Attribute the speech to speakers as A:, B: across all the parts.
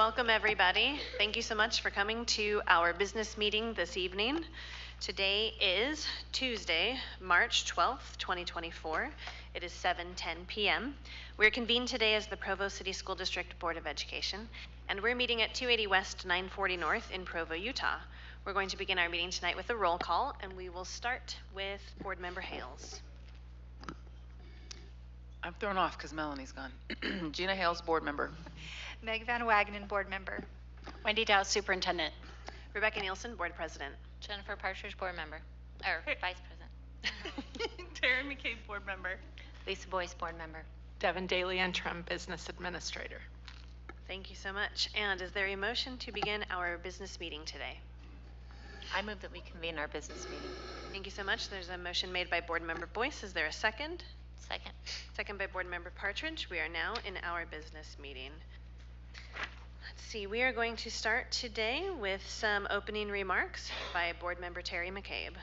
A: Welcome, everybody. Thank you so much for coming to our business meeting this evening. Today is Tuesday, March 12th, 2024. It is 7:10 p.m. We're convened today as the Provo City School District Board of Education, and we're meeting at 280 West, 940 North in Provo, Utah. We're going to begin our meeting tonight with a roll call, and we will start with Board Member Hales.
B: I'm thrown off because Melanie's gone. Gina Hales, board member.
C: Meg Van Wagenen, board member.
D: Wendy Dow, superintendent.
A: Rebecca Nielsen, board president.
D: Jennifer Partridge, board member, or vice president.
E: Taryn McCabe, board member.
D: Lisa Boyce, board member.
F: Devin Daly, interim business administrator.
A: Thank you so much. And is there a motion to begin our business meeting today?
D: I move that we convene our business meeting.
A: Thank you so much. There's a motion made by board member Boyce. Is there a second?
D: Second.
A: Second by board member Partridge. We are now in our business meeting. Let's see, we are going to start today with some opening remarks by board member Terry McCabe.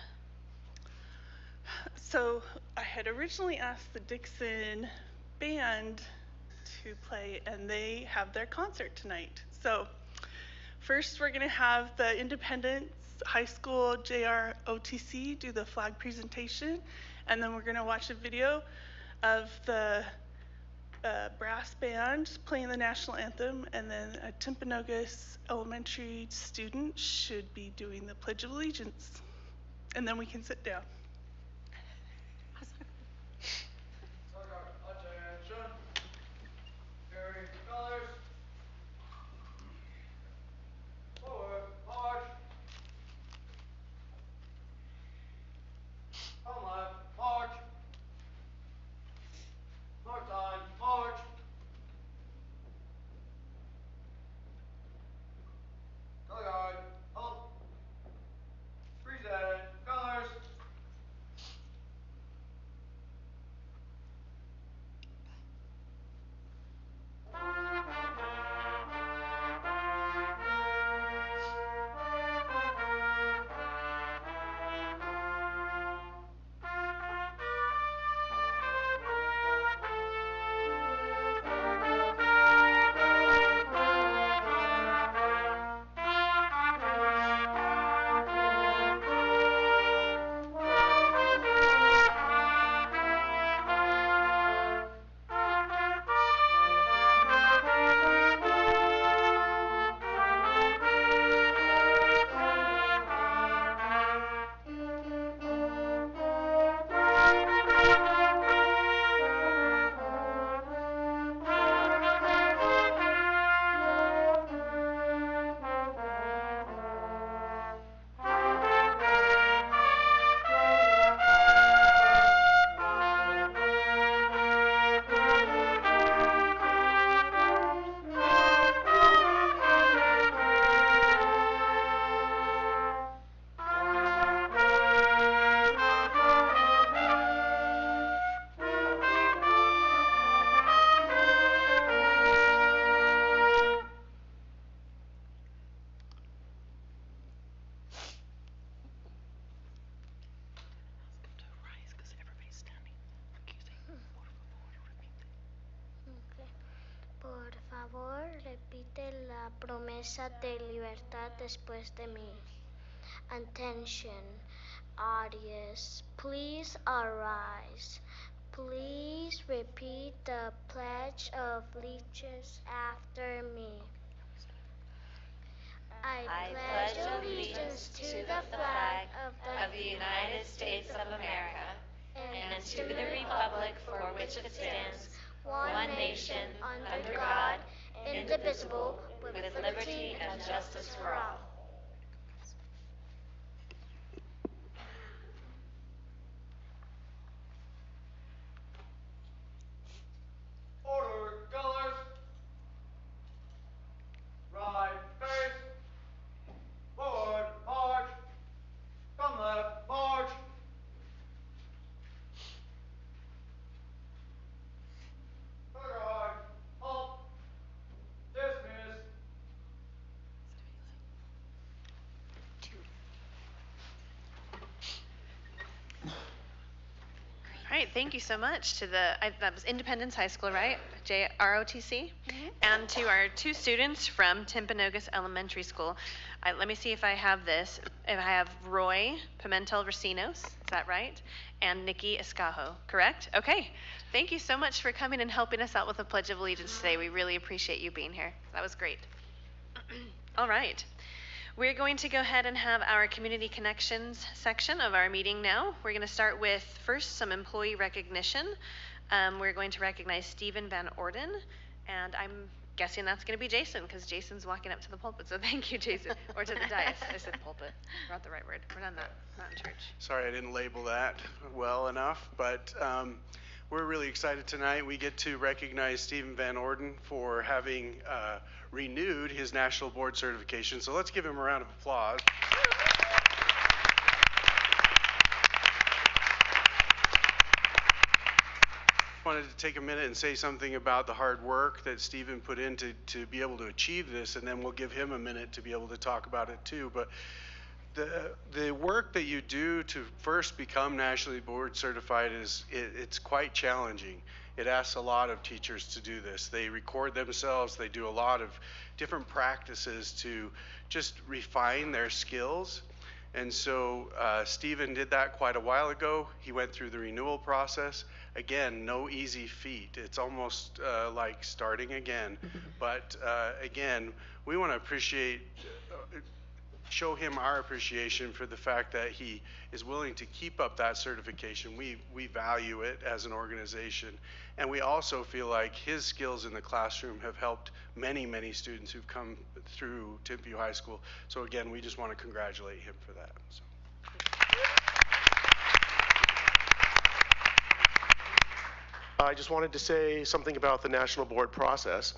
E: So I had originally asked the Dixon band to play, and they have their concert tonight. So first we're going to have the Independence High School JROTC do the flag presentation, and then we're going to watch a video of the brass band playing the national anthem, and then a Timpanogos elementary student should be doing the Pledge of Allegiance, and then we can sit down.
G: Attention. Carry colors. Forward, march. Come left, march. More time, march. Color guard, halt. Present, colors.
H: Por favor, repite la promesa de libertad después de mí. Attention, audience, please arise. Please repeat the Pledge of Allegiance after me. I pledge allegiance to the flag of the United States of America and to the republic for which it stands, one nation, under God, indivisible, with liberty and justice for all.
G: Order, colors. Right, face. Forward, march. Come left, march. Color guard, halt. Dismiss.
A: right, thank you so much to that was Independence High School, right? JROTC? And to our 2 students from Timpanogos Elementary School. Let me see if I have this. If I have Roy Pimentel Racinos, is that right? And Nikki Escajo, correct? Okay. Thank you so much for coming and helping us out with the Pledge of Allegiance today. We really appreciate you being here. That was great. All right. We're going to go ahead and have our community connections section of our meeting now. We're going to start with first some employee recognition. We're going to recognize Stephen Van Orden, and I'm guessing that's going to be Jason because Jason's walking up to the pulpit. So thank you, Jason, or to the dais. I said pulpit. Not the right word. We're not in church.
I: Sorry, I didn't label that well enough, but we're really excited tonight. We get to recognize Stephen Van Orden for having renewed his National Board certification. So let's give him a round of applause. Wanted to take a minute and say something about the hard work that Stephen put in to be able to achieve this, and then we'll give him a minute to be able to talk about it too. But the work that you do to first become nationally board certified it's quite challenging. It asks a lot of teachers to do this. They record themselves. They do a lot of different practices to just refine their skills. And so Stephen did that quite a while ago. He went through the renewal process. Again, no easy feat. It's almost like starting again. But again, we want to show him our appreciation for the fact that he is willing to keep up that certification. We value it as an organization. And we also feel like his skills in the classroom have helped many, many students who've come through Timpview High School. So again, we just want to congratulate him for that. So.
J: I just wanted to say something about the National Board process.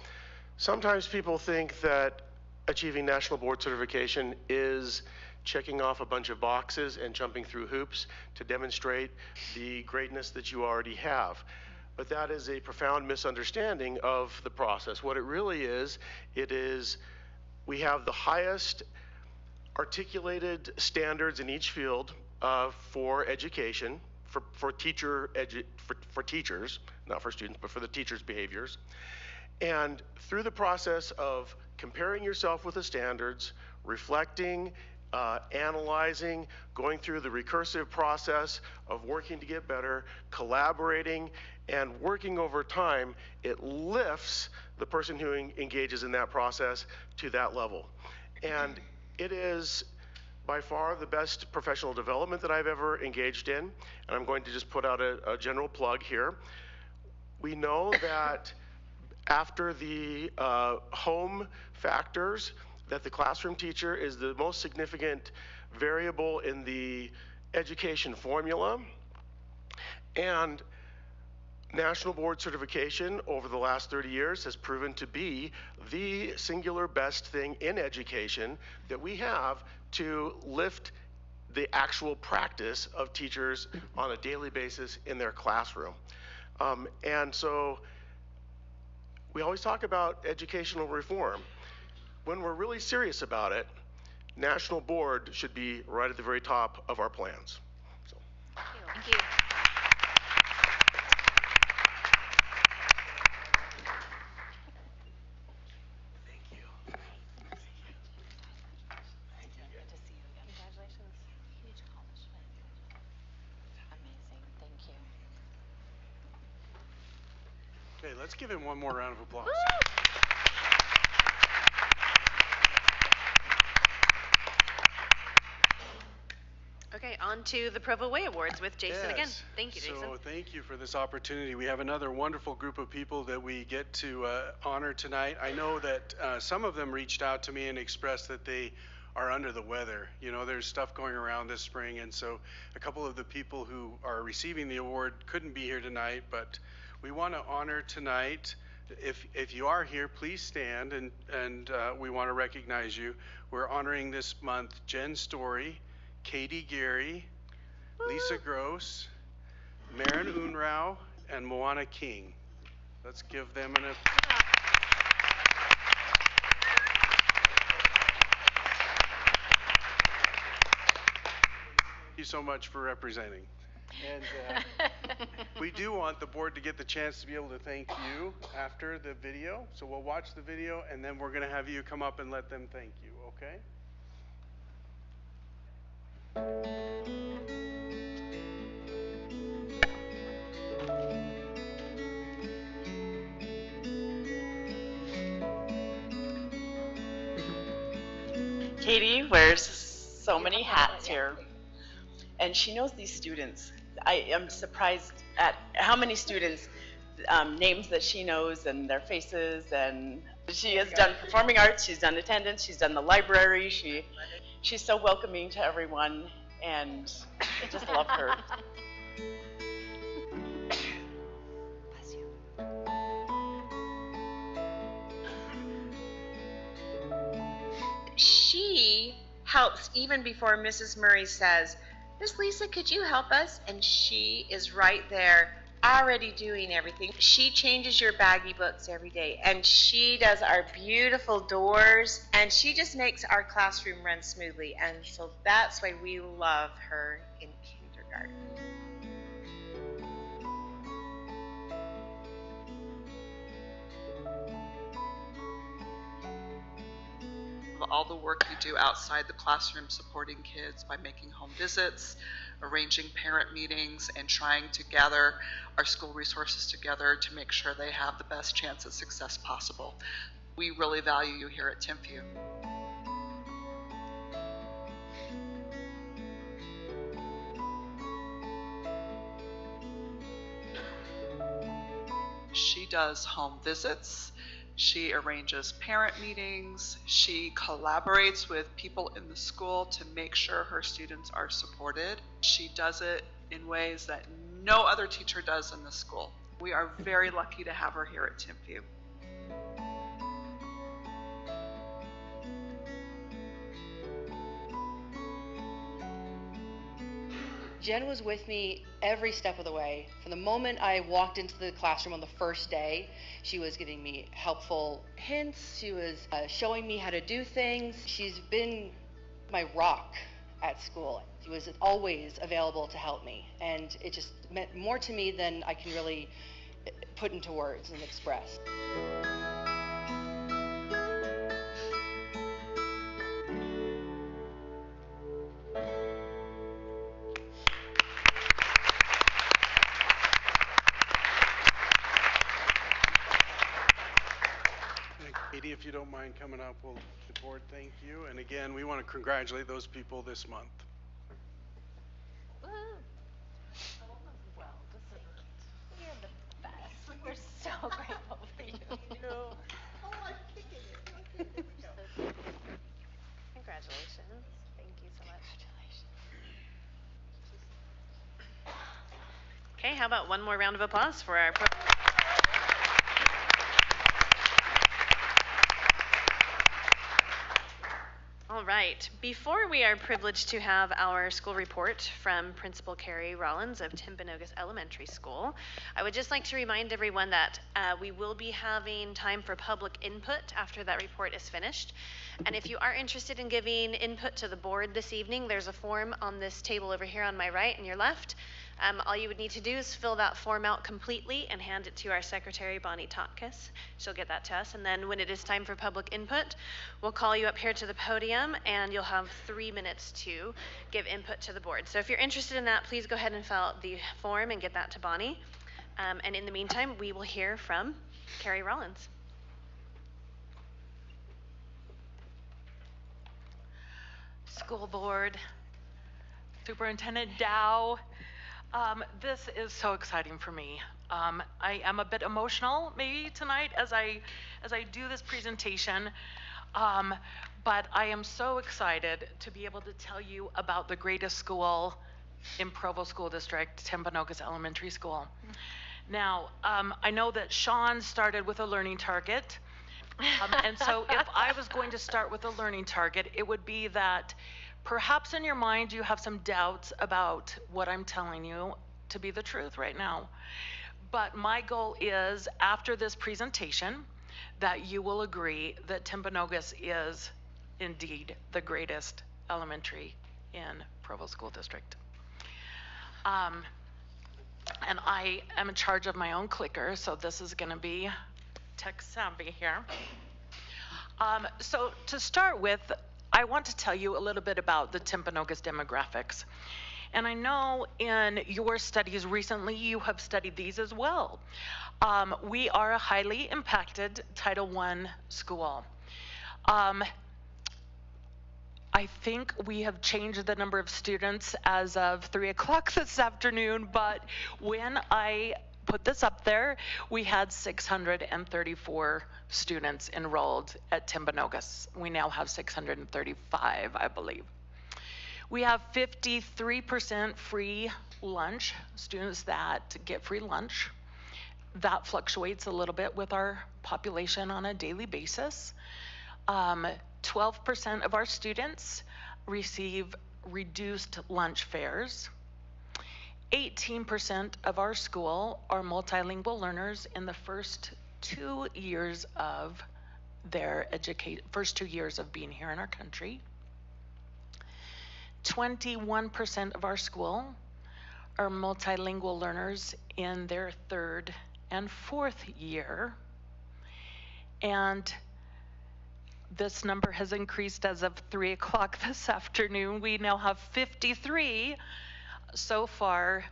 J: Sometimes people think that achieving National Board certification is checking off a bunch of boxes and jumping through hoops to demonstrate the greatness that you already have. But that is a profound misunderstanding of the process. What it really is, we have the highest articulated standards in each field for education, for teachers, not for students, but for the teachers' behaviors. And through the process of comparing yourself with the standards, reflecting, analyzing, going through the recursive process of working to get better, collaborating, and working over time, it lifts the person who engages in that process to that level. And it is by far the best professional development that I've ever engaged in. And I'm going to just put out a general plug here. We know that after the home factors, that the classroom teacher is the most significant variable in the education formula. And National Board certification over the last 30 years has proven to be the singular best thing in education that we have to lift the actual practice of teachers on a daily basis in their classroom. And so we always talk about educational reform. When we're really serious about it, National Board should be right at the very top of our plans. So.
A: Thank you.
I: Okay, let's give him one more round of applause.
A: Okay, on to the Provo Way Awards with Jason again. Thank you, Jason.
I: So thank you for this opportunity. We have another wonderful group of people that we get to honor tonight. I know that some of them reached out to me and expressed that they are under the weather. You know, there's stuff going around this spring, and so a couple of the people who are receiving the award couldn't be here tonight, but we want to honor tonight. If you are here, please stand, and we want to recognize you. We're honoring this month Jen Story, Katie Gary, Lisa Gross, Maren Unrau, and Moana King. Let's give them an applause. Thank you so much for representing. And we do want the board to get the chance to be able to thank you after the video. So we'll watch the video, and then we're going to have you come up and let them thank you, okay?
K: Katie wears so many hats here, and she knows these students. I am surprised at how many students, names that she knows and their faces, and she has done performing arts, she's done attendance, she's done the library, she's so welcoming to everyone, and I just love her.
L: She helps even before Mrs. Murray says, Miss Lisa, could you help us? And she is right there already doing everything. She changes your baggy books every day, and she does our beautiful doors, and she just makes our classroom run smoothly, and so that's why we love her in kindergarten.
M: All the work we do outside the classroom supporting kids by making home visits, arranging parent meetings, and trying to gather our school resources together to make sure they have the best chance at success possible. We really value you here at Timpview. She does home visits. She arranges parent meetings. She collaborates with people in the school to make sure her students are supported. She does it in ways that no other teacher does in the school. We are very lucky to have her here at Timpview.
N: Jen was with me every step of the way. From the moment I walked into the classroom on the first day, she was giving me helpful hints. She was showing me how to do things. She's been my rock at school. She was always available to help me, and it just meant more to me than I can really put into words and express.
I: Katie, if you don't mind coming up, we'll the board thank you. And again, we want to congratulate those people this month.
D: Woo. Well, you're the best. We're so grateful for you.
E: No. Oh, I'm kicking it. Okay, here we go.
A: Congratulations. Thank you so much. Okay, how about one more round of applause for our All right, before we are privileged to have our school report from Principal Carrie Rollins of Timpanogos Elementary School, I would just like to remind everyone that we will be having time for public input after that report is finished. And if you are interested in giving input to the board this evening, there's a form on this table over here on my right and your left. All you would need to do is fill that form out completely and hand it to our secretary, Bonnie Totkus. She'll get that to us. And then when it is time for public input, we'll call you up here to the podium and you'll have 3 minutes to give input to the board. So if you're interested in that, please go ahead and fill out the form and get that to Bonnie. And in the meantime, we will hear from Carrie Rollins.
F: School board, Superintendent Dow. This is so exciting for me. I am a bit emotional maybe tonight as I do this presentation, but I am so excited to be able to tell you about the greatest school in Provo School District, Timpanogos Elementary School. Now, I know that Sean started with a learning target, and so if I was going to start with a learning target, it would be that perhaps in your mind you have some doubts about what I'm telling you to be the truth right now. But my goal is, after this presentation, that you will agree that Timpanogos is indeed the greatest elementary in Provo School District. And I am in charge of my own clicker, so this is going to be tech savvy here. So to start with, I want to tell you a little bit about the Timpanogos demographics. And I know in your studies recently, you have studied these as well. We are a highly impacted Title I school. I think we have changed the number of students as of 3 o'clock this afternoon, but when I put this up there, we had 634 students enrolled at Timpanogos. We now have 635, I believe. We have 53% free lunch, students that get free lunch. That fluctuates a little bit with our population on a daily basis. 12% of our students receive reduced lunch fares. 18% of our school are multilingual learners in the first 2 years of their first 2 years of being here in our country. 21% of our school are multilingual learners in their 3rd and 4th year. And this number has increased as of 3 o'clock this afternoon. We now have 53 so far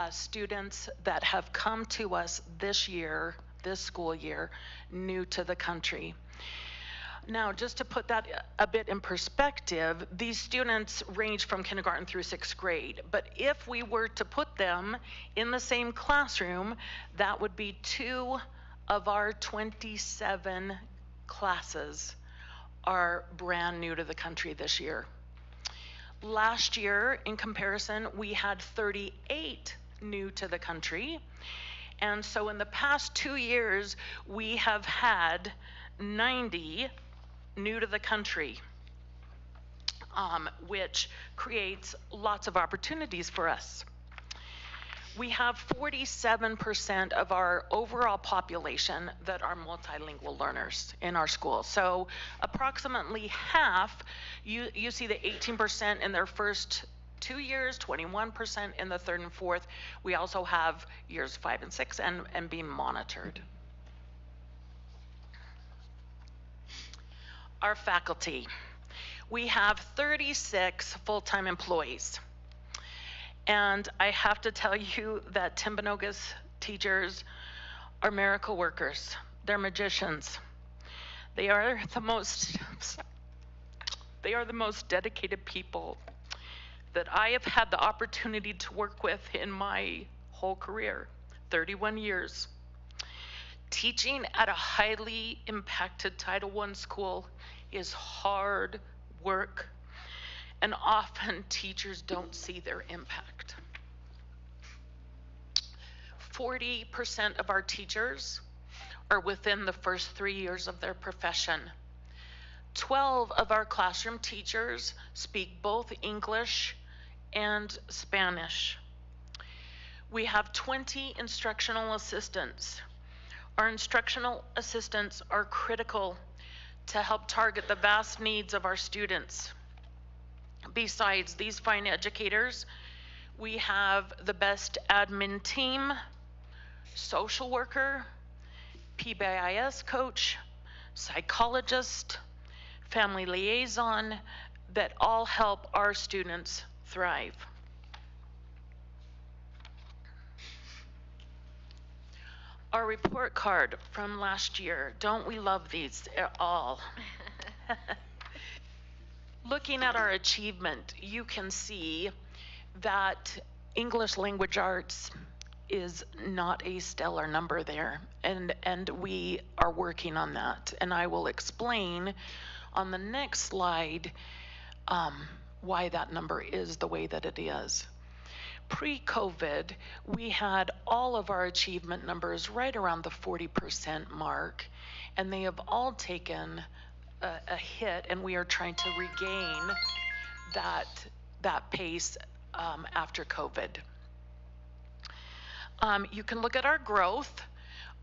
F: students that have come to us this year, this school year, new to the country. Now, just to put that a bit in perspective, these students range from kindergarten through 6th grade. But if we were to put them in the same classroom, that would be 2 of our 27 classes are brand new to the country this year. Last year, in comparison, we had 38 new to the country. And so in the past 2 years, we have had 90 new to the country, which creates lots of opportunities for us. We have 47% of our overall population that are multilingual learners in our school. So approximately half, you see the 18% in their first 2 years, 21% in the 3rd and 4th. We also have years 5 and 6 and being monitored. Our faculty. We have 36 full-time employees. And I have to tell you that Timpanogos teachers are miracle workers. They're magicians. They are the most dedicated people that I have had the opportunity to work with in my whole career, 31 years. Teaching at a highly impacted Title I school is hard work, and often teachers don't see their impact. 40% of our teachers are within the first 3 years of their profession. 12 of our classroom teachers speak both English and Spanish. We have 20 instructional assistants. Our instructional assistants are critical to help target the vast needs of our students. Besides these fine educators, we have the best admin team, social worker, PBIS coach, psychologist, family liaison that all help our students thrive. Our report card from last year, don't we love these all? Looking at our achievement, you can see that English language arts is not a stellar number there, and we are working on that. And I will explain on the next slide why that number is the way that it is. Pre-COVID, we had all of our achievement numbers right around the 40% mark, and they have all taken a hit, and we are trying to regain that pace after COVID. You can look at our growth.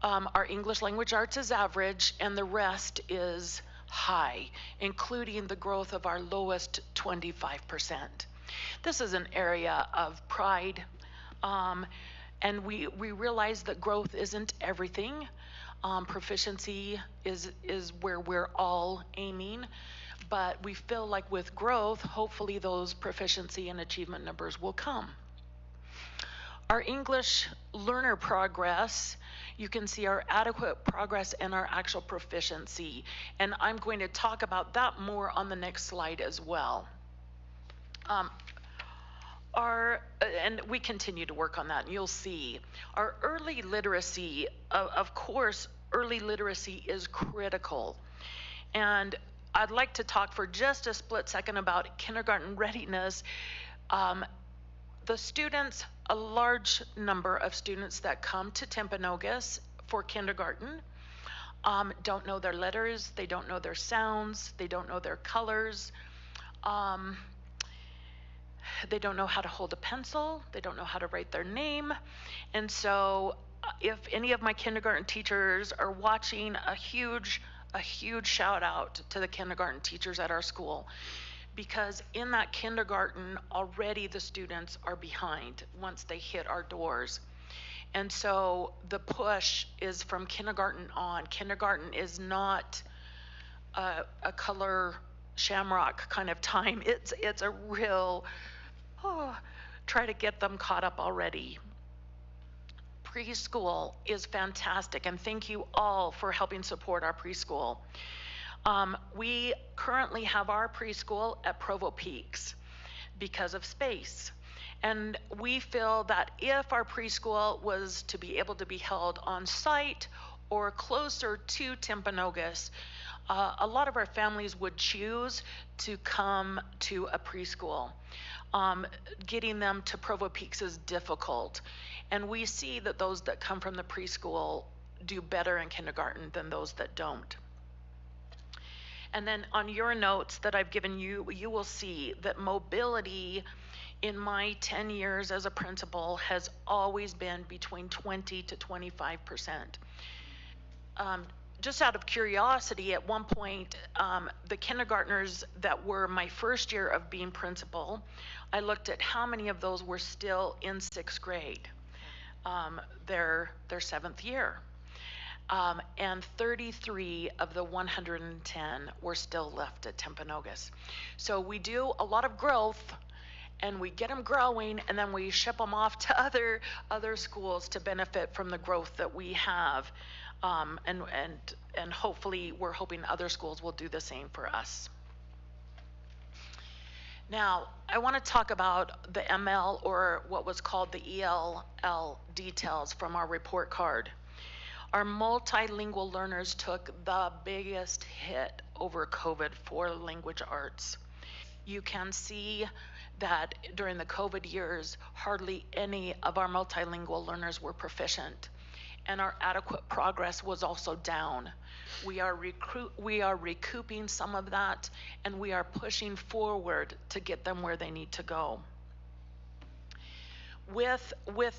F: Our English language arts is average, and the rest is high, including the growth of our lowest 25%. This is an area of pride. And we realize that growth isn't everything. Proficiency is where we're all aiming, but we feel like with growth, hopefully those proficiency and achievement numbers will come. Our English learner progress, you can see our adequate progress and our actual proficiency. And I'm going to talk about that more on the next slide as well. And we continue to work on that, and you'll see. Our early literacy, of course, early literacy is critical. And I'd like to talk for just a split second about kindergarten readiness. The students, a large number of students that come to Timpanogos for kindergarten don't know their letters, they don't know their sounds, they don't know their colors. They don't know how to hold a pencil, they don't know how to write their name. And so if any of my kindergarten teachers are watching, a huge shout out to the kindergarten teachers at our school, because in that kindergarten already the students are behind once they hit our doors. And so the push is from kindergarten on. Kindergarten is not a color shamrock kind of time. It's a real try to get them caught up already. Preschool is fantastic, and thank you all for helping support our preschool. We currently have our preschool at Provo Peaks because of space. And we feel that if our preschool was to be able to be held on site or closer to Timpanogos, a lot of our families would choose to come to a preschool. Getting them to Provo Peaks is difficult. And we see that those that come from the preschool do better in kindergarten than those that don't. And then on your notes that I've given you, you will see that mobility in my 10 years as a principal has always been between 20 to 25%. Just out of curiosity, at one point, the kindergartners that were my first year of being principal, I looked at how many of those were still in 6th grade, their 7th year. And 33 of the 110 were still left at Timpanogos. So we do a lot of growth, and we get them growing, and then we ship them off to other schools to benefit from the growth that we have. And hopefully we're hoping other schools will do the same for us. Now, I want to talk about the ML, or what was called the ELL details from our report card. Our multilingual learners took the biggest hit over COVID for language arts. You can see that during the COVID years, hardly any of our multilingual learners were proficient, and our adequate progress was also down. We are recouping some of that, and we are pushing forward to get them where they need to go. With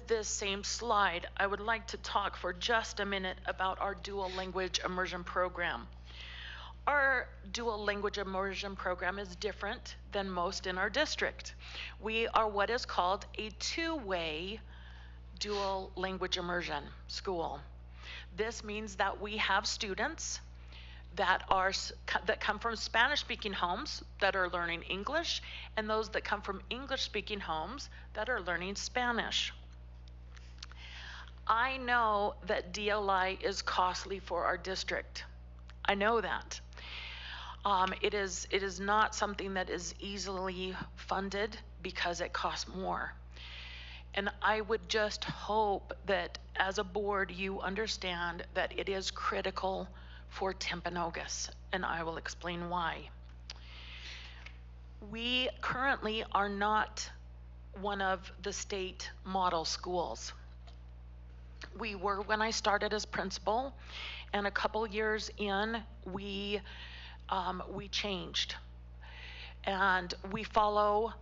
F: this same slide, I would like to talk for just a minute about our dual language immersion program. Our dual language immersion program is different than most in our district. We are what is called a two-way dual language immersion school. This means that we have students that come from Spanish-speaking homes that are learning English, and those that come from English-speaking homes that are learning Spanish. I know that DLI is costly for our district. I know that. It is not something that is easily funded because it costs more. And I would just hope that as a board you understand that it is critical for Timpanogos, and I will explain why. We currently are not one of the state model schools. We were when I started as principal, and a couple years in, we changed. And we follow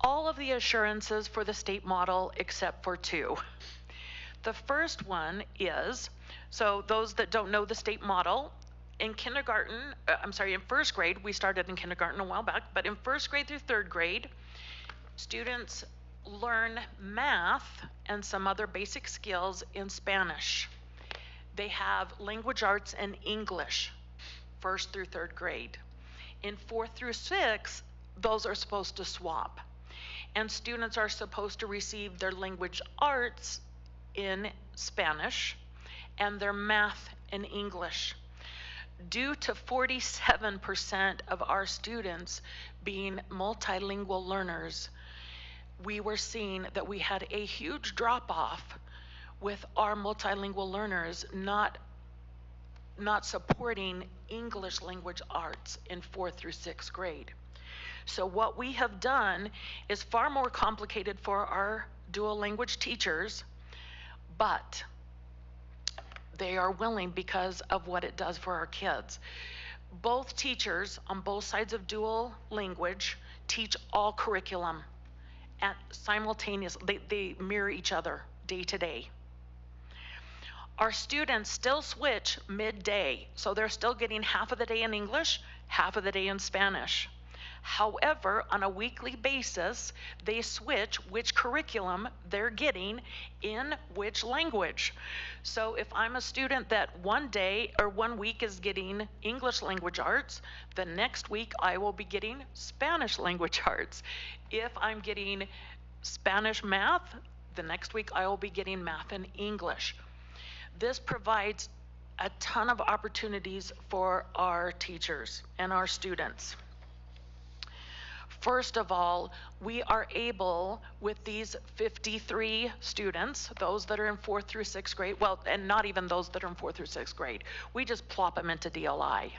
F: all of the assurances for the state model except for two. The first one is, so those that don't know the state model, in first grade, we started in kindergarten a while back, but in first grade through third grade, students learn math and some other basic skills in Spanish. They have language arts and English, 1st through 3rd grade. In 4th through 6th, those are supposed to swap. And students are supposed to receive their language arts in Spanish and their math in English. Due to 47% of our students being multilingual learners, we were seeing that we had a huge drop-off with our multilingual learners not supporting English language arts in 4th through 6th grade. So what we have done is far more complicated for our dual language teachers, but they are willing because of what it does for our kids. Both teachers on both sides of dual language teach all curriculum at simultaneously. They mirror each other day to day. Our students still switch midday, so they're still getting half of the day in English, half of the day in Spanish. However, on a weekly basis, they switch which curriculum they're getting in which language. So if I'm a student that one day or 1 week is getting English language arts, the next week I will be getting Spanish language arts. If I'm getting Spanish math, the next week I will be getting math and English. This provides a ton of opportunities for our teachers and our students. First of all, we are able, with these 53 students, those that are in 4th through 6th grade, well, and not even those that are in 4th through 6th grade, we just plop them into DLI.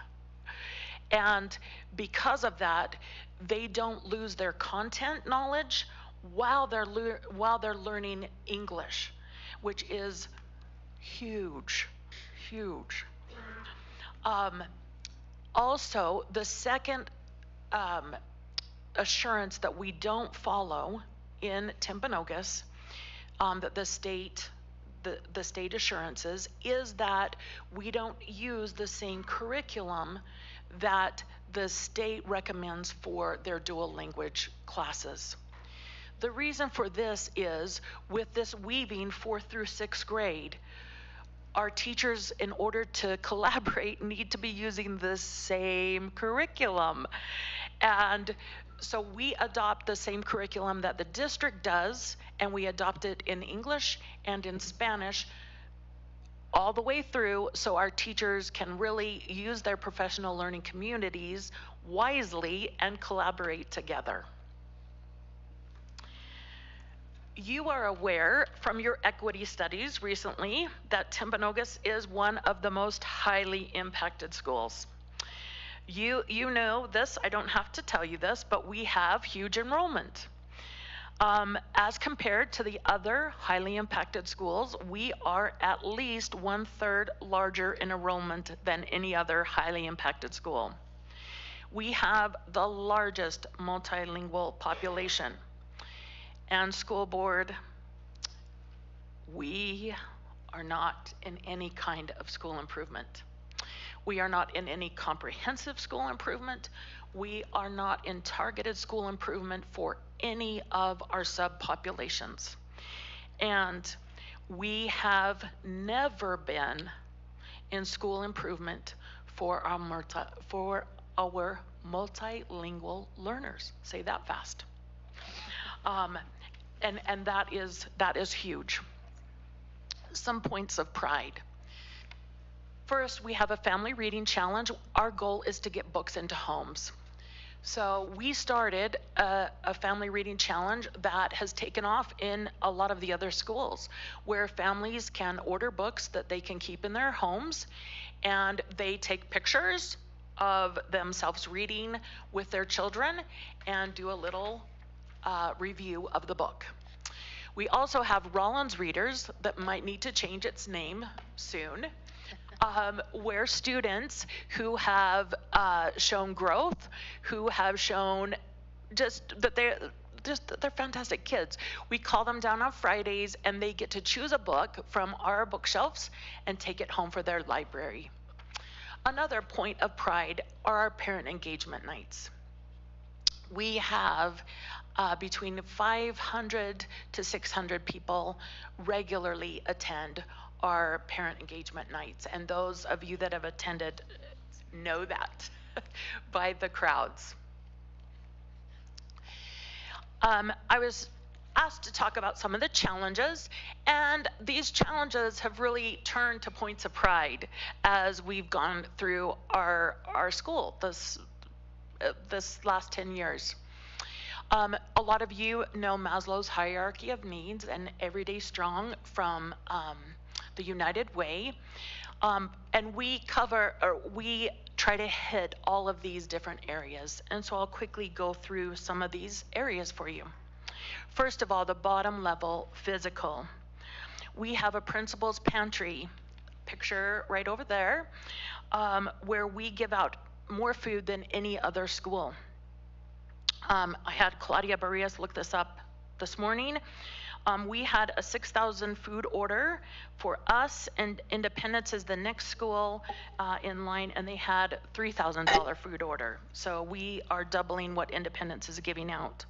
F: And because of that, they don't lose their content knowledge while they're learning English, which is huge, huge. Also, the second assurance that we don't follow in Timpanogos, that the state assurances, is that we don't use the same curriculum that the state recommends for their dual language classes. The reason for this is, with this weaving 4th through 6th grade, our teachers, in order to collaborate, need to be using the same curriculum. And so we adopt the same curriculum that the district does, and we adopt it in English and in Spanish all the way through, so our teachers can really use their professional learning communities wisely and collaborate together. You are aware from your equity studies recently that Timpanogos is one of the most highly impacted schools. You know this, I don't have to tell you this, but we have huge enrollment. As compared to the other highly impacted schools, we are at least 1/3 larger in enrollment than any other highly impacted school. We have the largest multilingual population. And school board, we are not in any kind of school improvement. We are not in any comprehensive school improvement. We are not in targeted school improvement for any of our subpopulations. And we have never been in school improvement for our multilingual learners. Say that fast. And that is huge. Some points of pride. First, we have a family reading challenge. Our goal is to get books into homes. So we started a family reading challenge that has taken off in a lot of the other schools, where families can order books that they can keep in their homes, and they take pictures of themselves reading with their children and do a little review of the book. We also have Rollins Readers that might need to change its name soon, where students who have shown growth, who have shown just that they're fantastic kids. We call them down on Fridays, and they get to choose a book from our bookshelves and take it home for their library. Another point of pride are our parent engagement nights. We have between 500 to 600 people regularly attend our parent engagement nights. And those of you that have attended know that by the crowds. I was asked to talk about some of the challenges, and these challenges have really turned to points of pride as we've gone through our school this last 10 years. A lot of you know Maslow's hierarchy of needs and Everyday Strong from the United Way. And we try to hit all of these different areas. And so I'll quickly go through some of these areas for you. First of all, the bottom level, physical. We have a principal's pantry, picture right over there, where we give out more food than any other school. I had Claudia Barrias look this up this morning. We had a 6,000 food order for us, and Independence is the next school in line, and they had $3,000 food order. So we are doubling what Independence is giving out.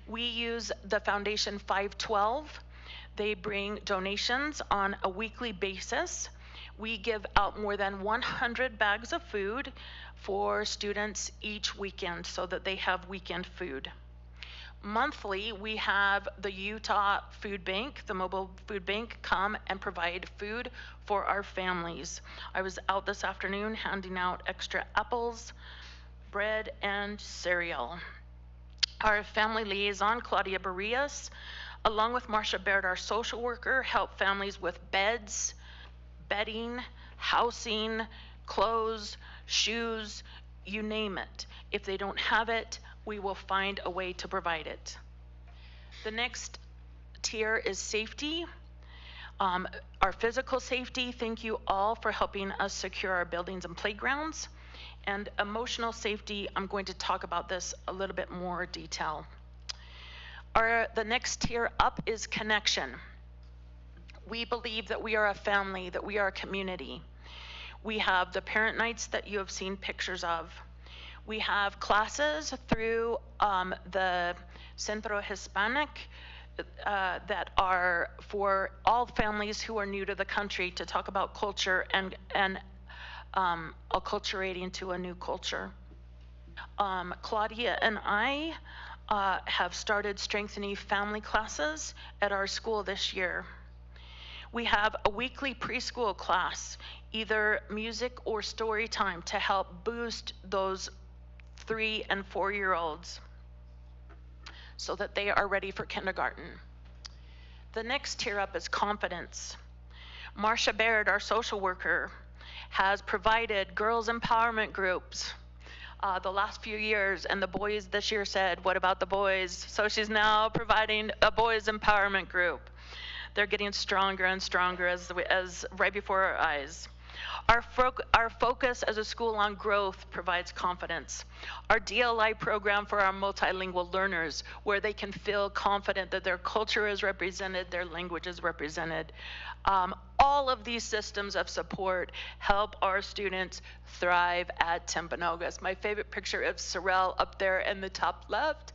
F: We use the Foundation 512. They bring donations on a weekly basis. We give out more than 100 bags of food for students each weekend so that they have weekend food. Monthly, we have the Utah Food Bank, the mobile food bank, come and provide food for our families. I was out this afternoon handing out extra apples, bread, and cereal. Our family liaison, Claudia Barrias, along with Marcia Baird, our social worker, help families with beds, bedding, housing, clothes, shoes, you name it. If they don't have it, we will find a way to provide it. The next tier is safety. Our physical safety, thank you all for helping us secure our buildings and playgrounds. And emotional safety, I'm going to talk about this a little bit more detail. The next tier up is connection. We believe that we are a family, that we are a community. We have the parent nights that you have seen pictures of. We have classes through the Centro Hispanic that are for all families who are new to the country to talk about culture and acculturating to a new culture. Claudia and I have started strengthening family classes at our school this year. We have a weekly preschool class, either music or story time, to help boost those 3- and 4-year-olds so that they are ready for kindergarten. The next tier up is confidence. Marcia Baird, our social worker, has provided girls empowerment groups the last few years, and the boys this year said, what about the boys? So she's now providing a boys empowerment group. They're getting stronger and stronger as right before our eyes. Our focus as a school on growth provides confidence. Our DLI program for our multilingual learners, where they can feel confident that their culture is represented, their language is represented. All of these systems of support help our students thrive at Timpanogos. My favorite picture is Sorrel up there in the top left.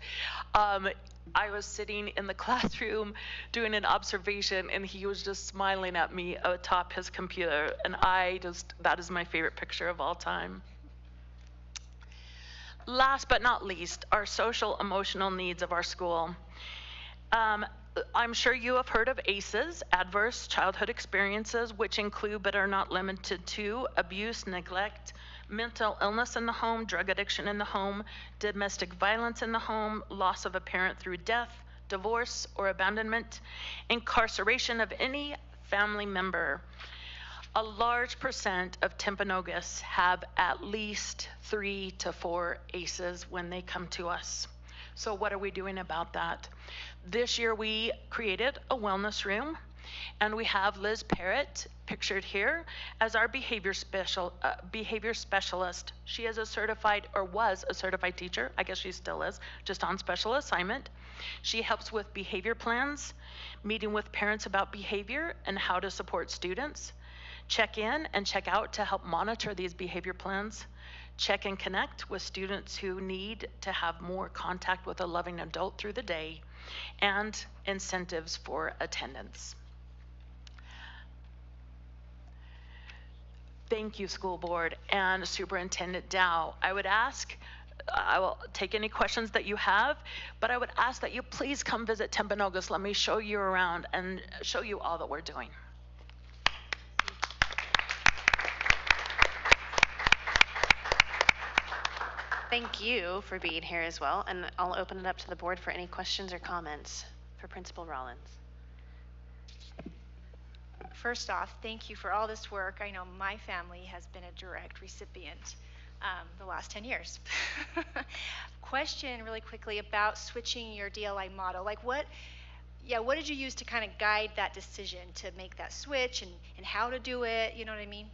F: I was sitting in the classroom doing an observation, and he was just smiling at me atop his computer, and that is my favorite picture of all time. Last but not least, our social emotional needs of our school. I'm sure you have heard of ACEs, Adverse Childhood Experiences, which include but are not limited to abuse, neglect, mental illness in the home, drug addiction in the home, domestic violence in the home, loss of a parent through death, divorce, or abandonment, incarceration of any family member. A large percent of Timpanogos have at least 3 to 4 ACEs when they come to us. So what are we doing about that? This year we created a wellness room, and we have Liz Parrott, pictured here, as our behavior specialist. She is was a certified teacher. I guess she still is, just on special assignment. She helps with behavior plans, meeting with parents about behavior and how to support students, check in and check out to help monitor these behavior plans, check and connect with students who need to have more contact with a loving adult through the day, and incentives for attendance. Thank you, school board and Superintendent Dow. I will take any questions that you have, but I would ask that you please come visit Timpanogos. Let me show you around and show you all that we're doing.
A: Thank you for being here as well, and I'll open it up to the board for any questions or comments for Principal Rollins.
C: First off, thank you for all this work. I know my family has been a direct recipient the last 10 years. Question really quickly about switching your DLI model. Like what did you use to kind of guide that decision to make that switch and how to do it? You know what I mean?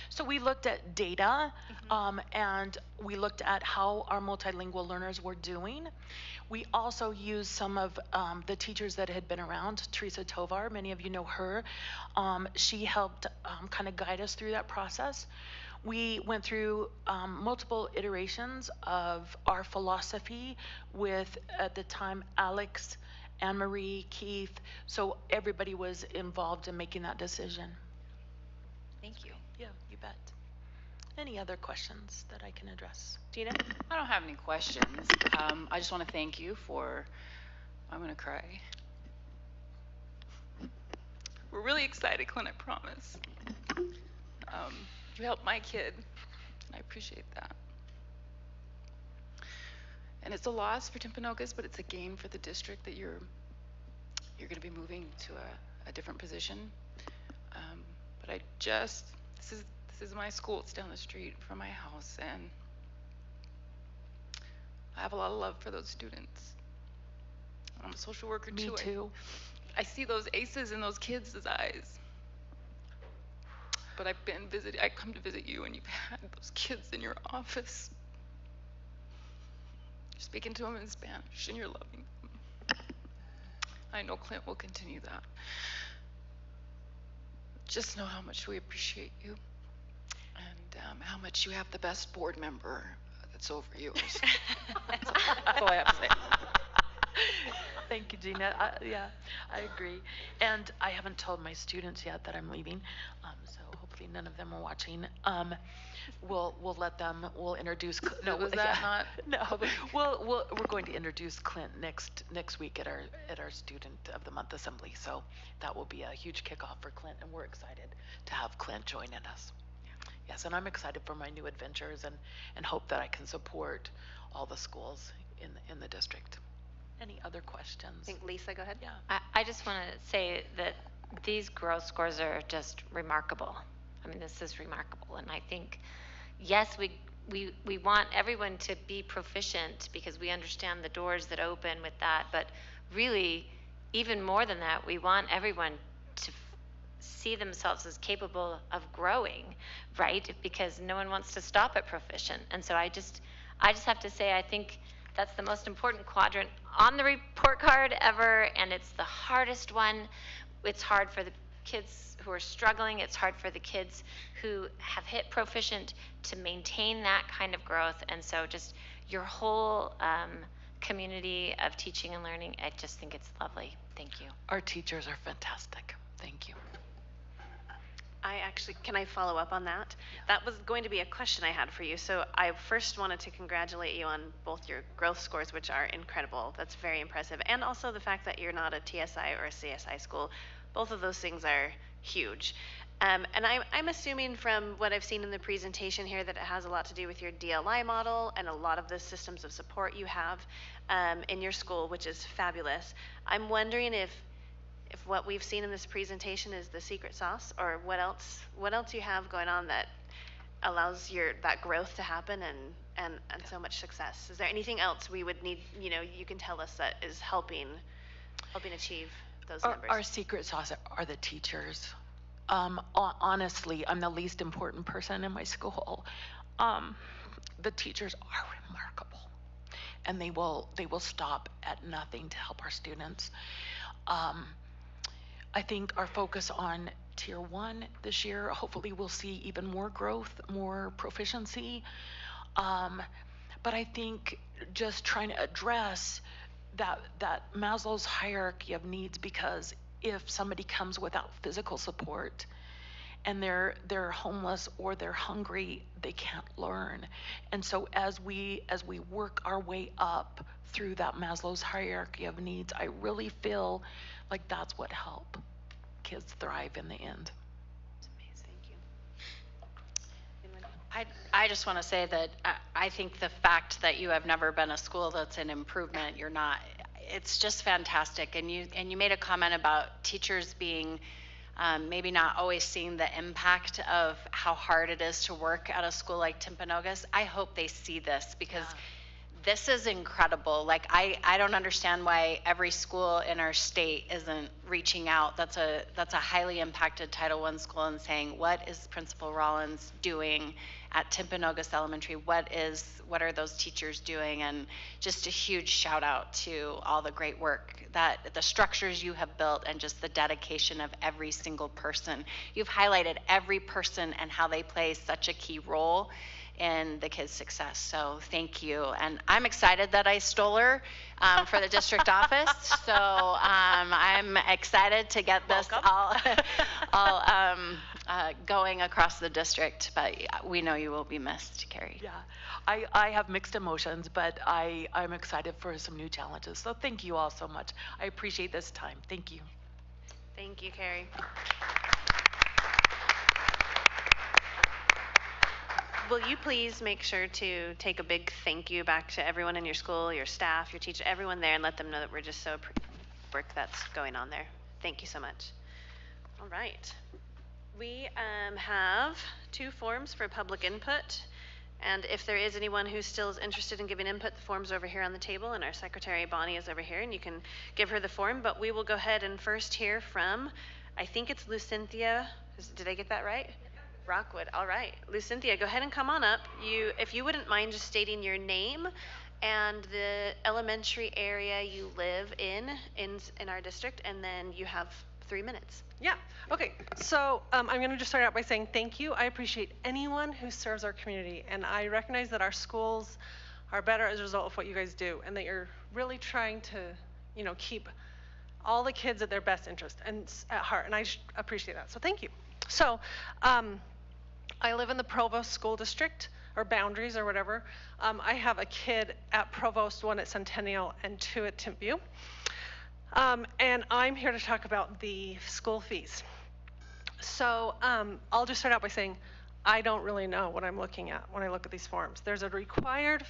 F: So we looked at data, and we looked at how our multilingual learners were doing. We also used some of the teachers that had been around. Teresa Tovar, many of you know her. She helped kind of guide us through that process. We went through multiple iterations of our philosophy with, at the time, Alex, Anne-Marie, Keith. So everybody was involved in making that decision.
C: Thank you.
F: Yeah, you bet. Any other questions that I can address?
A: Gina?
B: I don't have any questions. I just want to thank you for, I'm going to cry. We're really excited, Clint, I promise. You helped my kid, and I appreciate that. And it's a loss for Timpanogos, but it's a gain for the district that you're going to be moving to a different position. But this is my school. It's down the street from my house, and I have a lot of love for those students. I'm a social worker too.
F: Me too.
B: I see those aces in those kids' eyes. But I come to visit you, and you've had those kids in your office. You're speaking to them in Spanish, and you're loving them. I know Clint will continue that. Just know how much we appreciate you, and how much you have the best board member that's over yours. That's all I have to say.
F: Thank you, Gina. Yeah, I agree. And I haven't told my students yet that I'm leaving, so hopefully none of them are watching. We'll let them. We'll introduce. No,
B: Was that not?
F: No. We're going to introduce Clint next week at our Student of the Month assembly. So that will be a huge kickoff for Clint, and we're excited to have Clint joining us. Yes, and I'm excited for my new adventures and hope that I can support all the schools in the district. Any other questions?
A: I think Lisa, go ahead.
F: Yeah.
D: I just want to say that these growth scores are just remarkable. I mean, this is remarkable. And I think, yes, we want everyone to be proficient because we understand the doors that open with that. But really, even more than that, we want everyone to see themselves as capable of growing, right? Because no one wants to stop at proficient. And so I just have to say, I think that's the most important quadrant on the report card ever, and it's the hardest one. It's hard for the kids who are struggling. It's hard for the kids who have hit proficient to maintain that kind of growth. And so just your whole community of teaching and learning, I just think it's lovely. Thank you.
F: Our teachers are fantastic. Thank you.
A: Can I follow up on that? That was going to be a question I had for you. So I first wanted to congratulate you on both your growth scores, which are incredible. That's very impressive. And also the fact that you're not a TSI or a CSI school. Both of those things are huge. And I'm assuming from what I've seen in the presentation here that it has a lot to do with your DLI model and a lot of the systems of support you have in your school, which is fabulous. I'm wondering if what we've seen in this presentation is the secret sauce, or what else you have going on that allows that growth to happen and so much success. Is there anything else we would need, you can tell us that is helping achieve those numbers?
F: Our secret sauce are the teachers. Honestly, I'm the least important person in my school. The teachers are remarkable, and they will stop at nothing to help our students. I think our focus on Tier 1 this year, hopefully we'll see even more growth, more proficiency. But I think just trying to address that Maslow's hierarchy of needs, because if somebody comes without physical support and they're homeless or they're hungry, they can't learn. And so as we work our way up through that Maslow's hierarchy of needs, I really feel like that's what help kids thrive in the end.
A: Thank you.
O: I just want to say that I think the fact that you have never been a school that's an improvement, you're not, it's just fantastic. And you made a comment about teachers being maybe not always seeing the impact of how hard it is to work at a school like Timpanogos. I hope they see this, because this is incredible. Like, I don't understand why every school in our state isn't reaching out. That's a highly impacted Title I school, and saying, what is Principal Rollins doing at Timpanogos Elementary? What are those teachers doing? And just a huge shout out to all the great work that the structures you have built, and just the dedication of every single person. You've highlighted every person and how they play such a key role in the kids' success. So thank you. And I'm excited that I stole her for the district office. So I'm excited to get this all going across the district. But we know you will be missed, Carrie.
F: Yeah, I have mixed emotions, but I'm excited for some new challenges. So thank you all so much. I appreciate this time. Thank you.
A: Thank you, Carrie. Will you please make sure to take a big thank you back to everyone in your school, your staff, your teacher, everyone there, and let them know that we're just so appreciative of the work that's going on there. Thank you so much. All right. We have 2 forms for public input. And if there is anyone who still is interested in giving input, the form's over here on the table, and our secretary, Bonnie, is over here, and you can give her the form. But we will go ahead and first hear from, I think it's Lucynthia. Did I get that right? Rockwood. All right. Lucynthia, go ahead and come on up. If you wouldn't mind just stating your name and the elementary area you live in our district, and then you have 3 minutes.
P: Yeah. Okay. So I'm going to just start out by saying thank you. I appreciate anyone who serves our community, and I recognize that our schools are better as a result of what you guys do, and that you're really trying to, keep all the kids at their best interest and at heart, and I appreciate that. So thank you. So I live in the Provost School District, or boundaries, or whatever. I have a kid at Provost, 1 at Centennial, and 2 at Timpview. And I'm here to talk about the school fees. So I'll just start out by saying I don't really know what I'm looking at when I look at these forms. There's a required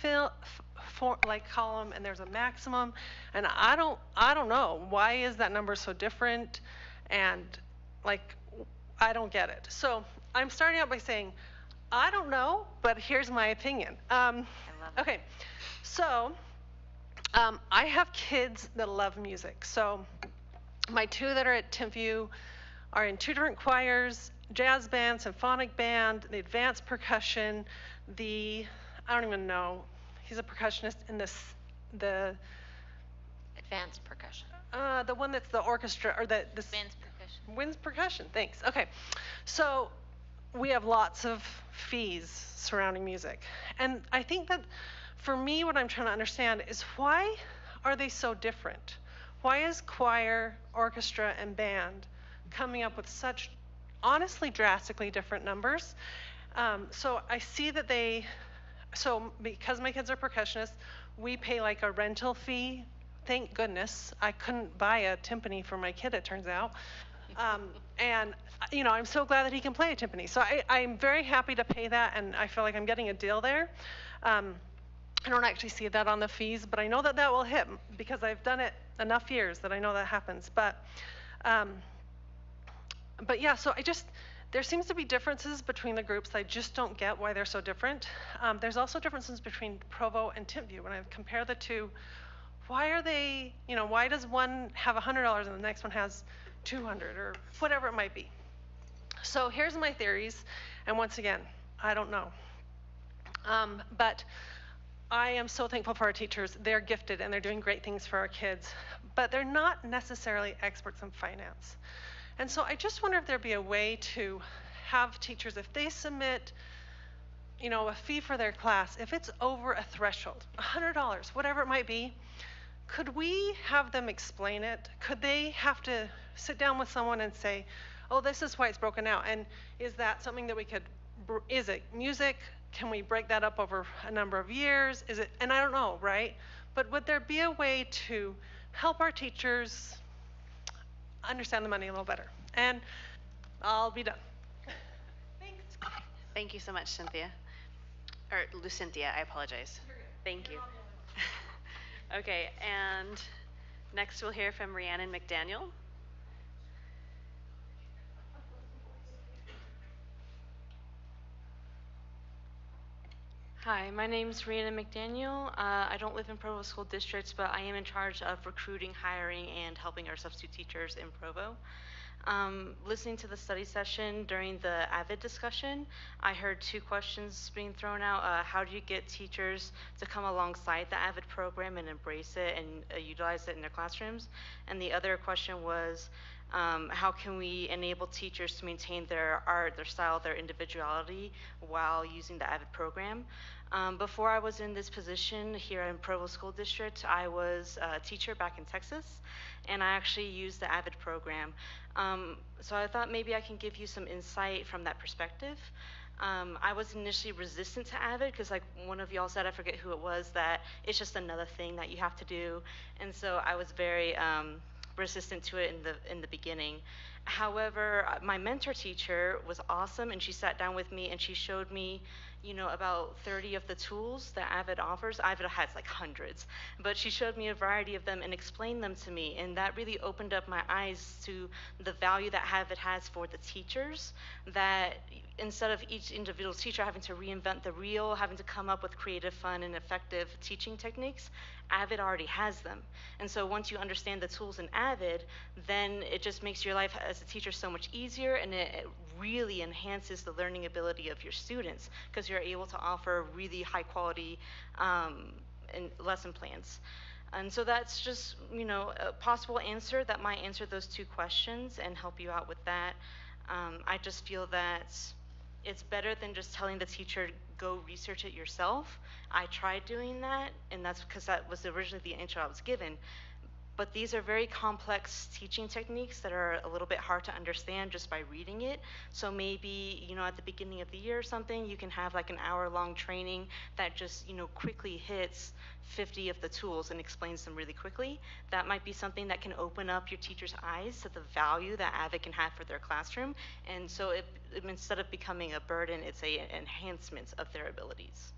P: column, and there's a maximum, and I don't know, why is that number so different, and I don't get it. So I'm starting out by saying I don't know, but here's my opinion. Okay, so I have kids that love music. So my 2 that are at Timpview are in 2 different choirs, jazz band, symphonic band, the advanced percussion, I don't even know, he's a percussionist in the
D: Advanced percussion.
P: The one that's the orchestra, or the
D: Advanced percussion.
P: Winds percussion, thanks. Okay, so we have lots of fees surrounding music. And I think that for me, what I'm trying to understand is, why are they so different? Why is choir, orchestra, and band coming up with such honestly drastically different numbers? So I see that because my kids are percussionists, we pay a rental fee. Thank goodness. I couldn't buy a timpani for my kid, it turns out. And I'm so glad that he can play a timpani. So I'm very happy to pay that, and I feel like I'm getting a deal there. I don't actually see that on the fees, but I know that will hit, because I've done it enough years that I know that happens. But yeah, so there seems to be differences between the groups. I just don't get why they're so different. There's also differences between Provo and Timpview. When I compare the 2, why are they, why does one have $100 and the next one has 200, or whatever it might be? So here's my theories, and once again, I don't know. But I am so thankful for our teachers. They're gifted and they're doing great things for our kids, but they're not necessarily experts in finance. And so I just wonder if there'd be a way to have teachers, if they submit a fee for their class, if it's over a threshold, $100, whatever it might be, could we have them explain it? Could they have to sit down with someone and say, oh, this is why it's broken out? And is that something that we could, is it music? Can we break that up over a number of years? Is it, and I don't know, right? But would there be a way to help our teachers understand the money a little better? And I'll be done. Thanks.
A: Thank you so much, Cynthia. Or Lucinthia, I apologize. Thank you. Okay, and next we'll hear from Rhiannon McDaniel.
Q: Hi, my name is Rhiannon McDaniel. I don't live in Provo School District, but I am in charge of recruiting, hiring, and helping our substitute teachers in Provo. Listening to the study session during the AVID discussion, I heard two questions being thrown out. How do you get teachers to come alongside the AVID program and embrace it and utilize it in their classrooms? And the other question was, how can we enable teachers to maintain their art, their style, their individuality while using the AVID program? Before I was in this position here in Provo School District, I was a teacher back in Texas, and I actually used the AVID program. So I thought maybe I can give you some insight from that perspective. I was initially resistant to AVID because, like one of y'all said, I forget who it was, that it's just another thing that you have to do, and so I was very resistant to it in the beginning. However, my mentor teacher was awesome, and she sat down with me and she showed me, about 30 of the tools that AVID offers. AVID has like hundreds, but she showed me a variety of them and explained them to me, and that really opened up my eyes to the value that AVID has for the teachers, that instead of each individual teacher having to reinvent the wheel, having to come up with creative, fun, and effective teaching techniques, AVID already has them. And so once you understand the tools in AVID, then it just makes your life as a teacher so much easier, and it really enhances the learning ability of your students because you're able to offer really high quality lesson plans. And so that's just, a possible answer that might answer those two questions and help you out with that. I just feel that it's better than just telling the teacher, go research it yourself. I tried doing that, and that's because that was originally the answer I was given. But these are very complex teaching techniques that are a little bit hard to understand just by reading it. So maybe, at the beginning of the year or something, you can have like an hour-long training that just, quickly hits 50 of the tools and explains them really quickly. That might be something that can open up your teachers' eyes to the value that AVID can have for their classroom. And so instead of becoming a burden, it's an enhancement of their abilities.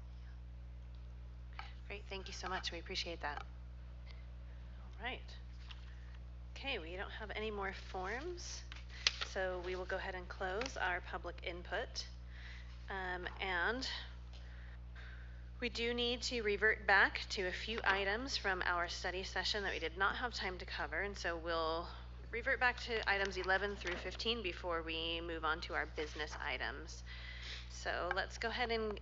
A: Great, thank you so much. We appreciate that. All right. Okay, we don't have any more forms, so we will go ahead and close our public input. And we do need to revert back to a few items from our study session that we did not have time to cover, and so we'll revert back to items 11 through 15 before we move on to our business items. So let's go ahead and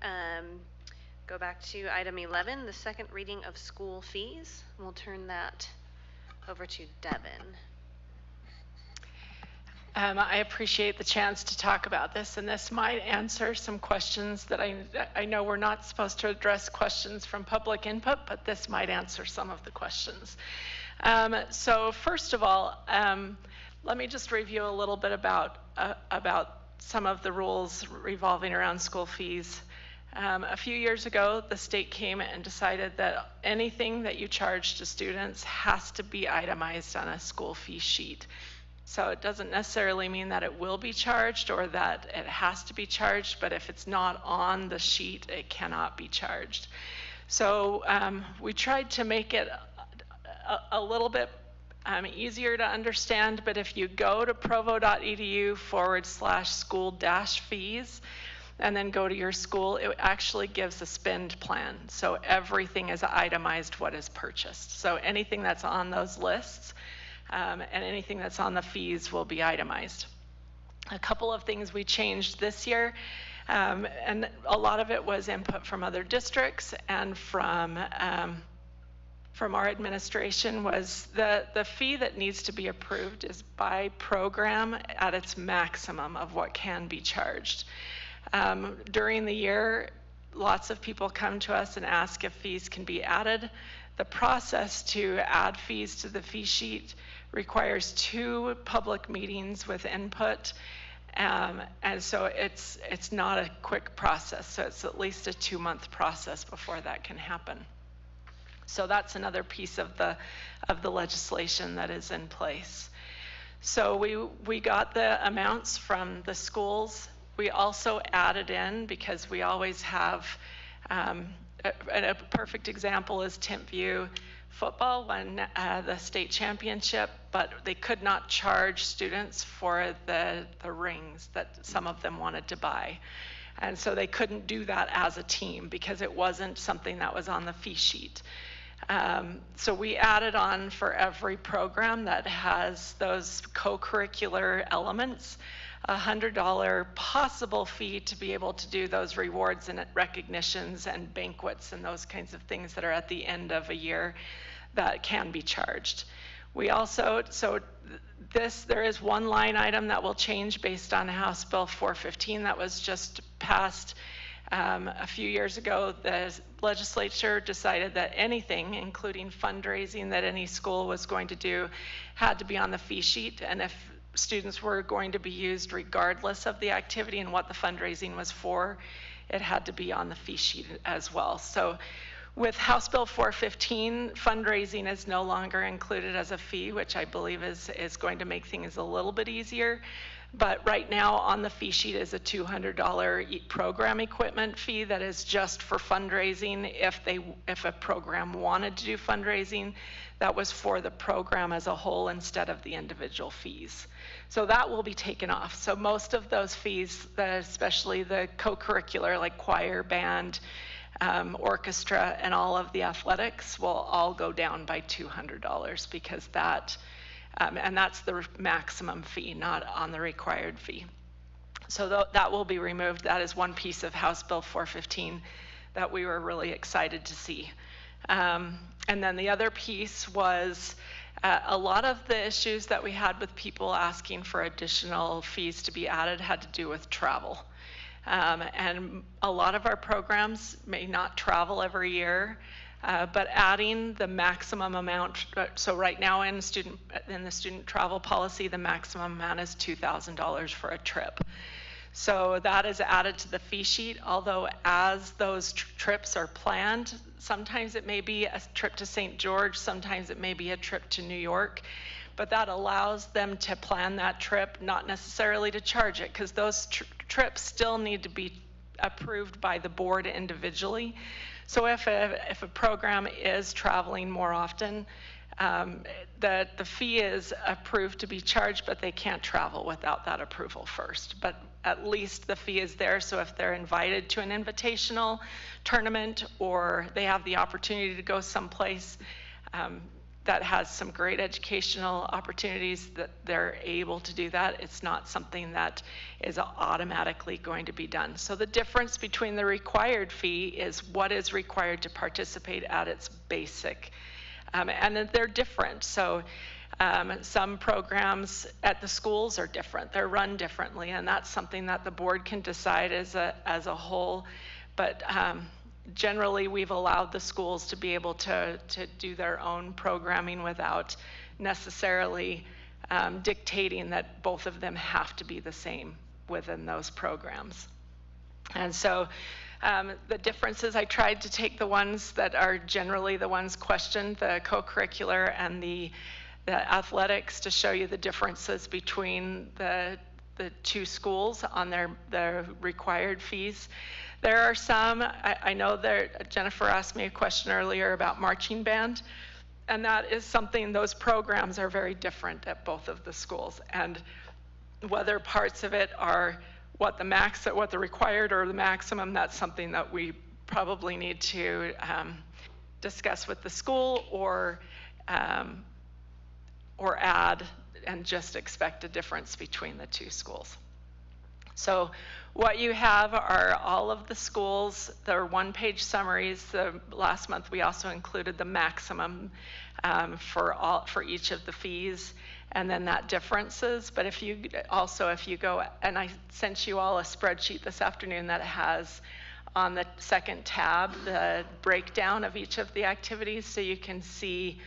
A: go back to item 11, the second reading of school fees. We'll turn that over to Devin.
R: I appreciate the chance to talk about this, and this might answer some questions that I know we're not supposed to address questions from public input, but this might answer some of the questions. So first of all, let me just review a little bit about some of the rules revolving around school fees. A few years ago, the state came and decided that anything that you charge to students has to be itemized on a school fee sheet. So it doesn't necessarily mean that it will be charged or that it has to be charged, but if it's not on the sheet, it cannot be charged. So we tried to make it a little bit easier to understand, but if you go to provo.edu/school-fees, and then go to your school, it actually gives a spend plan. So everything is itemized what is purchased. So anything that's on those lists and anything that's on the fees will be itemized. A couple of things we changed this year, and a lot of it was input from other districts and from our administration, was the fee that needs to be approved is by program at its maximum of what can be charged. During the year, lots of people come to us and ask if fees can be added. The process to add fees to the fee sheet requires 2 public meetings with input. And so it's not a quick process. So it's at least a 2-month process before that can happen. So that's another piece of the legislation that is in place. So we got the amounts from the schools. We also added in, because we always have, a perfect example is Timpview football won the state championship, but they could not charge students for the rings that some of them wanted to buy. And so they couldn't do that as a team because it wasn't something that was on the fee sheet. So we added on for every program that has those co-curricular elements, a $100 possible fee to be able to do those rewards and recognitions and banquets and those kinds of things that are at the end of a year that can be charged. We also, there is one line item that will change based on House Bill 415 that was just passed a few years ago. The legislature decided that anything, including fundraising that any school was going to do, had to be on the fee sheet, and if students were going to be used regardless of the activity and what the fundraising was for, it had to be on the fee sheet as well. So with House Bill 415, fundraising is no longer included as a fee, which I believe is going to make things a little bit easier. But right now on the fee sheet is a $200 program equipment fee that is just for fundraising. If a program wanted to do fundraising, that was for the program as a whole instead of the individual fees. So that will be taken off. So most of those fees, especially the co-curricular like choir, band, orchestra, and all of the athletics, will all go down by $200 because that, and that's the maximum fee, not on the required fee. So that will be removed. That is one piece of House Bill 415 that we were really excited to see. And then the other piece was a lot of the issues that we had with people asking for additional fees to be added had to do with travel. And a lot of our programs may not travel every year, but adding the maximum amount, so right now in the student travel policy, the maximum amount is $2,000 for a trip. So that is added to the fee sheet, although as those trips are planned, sometimes it may be a trip to St. George, sometimes it may be a trip to New York, but that allows them to plan that trip, not necessarily to charge it, because those trips still need to be approved by the board individually. So if a program is traveling more often, the fee is approved to be charged, but they can't travel without that approval first. But at least the fee is there, so if they're invited to an invitational tournament or they have the opportunity to go someplace that has some great educational opportunities, that they're able to do that. It's not something that is automatically going to be done. So the difference between the required fee is what is required to participate at its basic. And they're different. So some programs at the schools are different. They're run differently, and that's something that the board can decide as a whole. But generally, we've allowed the schools to be able to do their own programming without necessarily dictating that both of them have to be the same within those programs. And so the differences, I tried to take the ones that are generally the ones questioned, the co-curricular and the athletics, to show you the differences between the two schools on their required fees. There are some, I know that Jennifer asked me a question earlier about marching band, and that is something, those programs are very different at both of the schools, and whether parts of it are what the required or the maximum, that's something that we probably need to discuss with the school or add and just expect a difference between the two schools. So what you have are all of the schools. They're one-page summaries. Last month we also included the maximum for each of the fees, and then that differences. But if you go, and I sent you all a spreadsheet this afternoon that has on the second tab the breakdown of each of the activities so you can see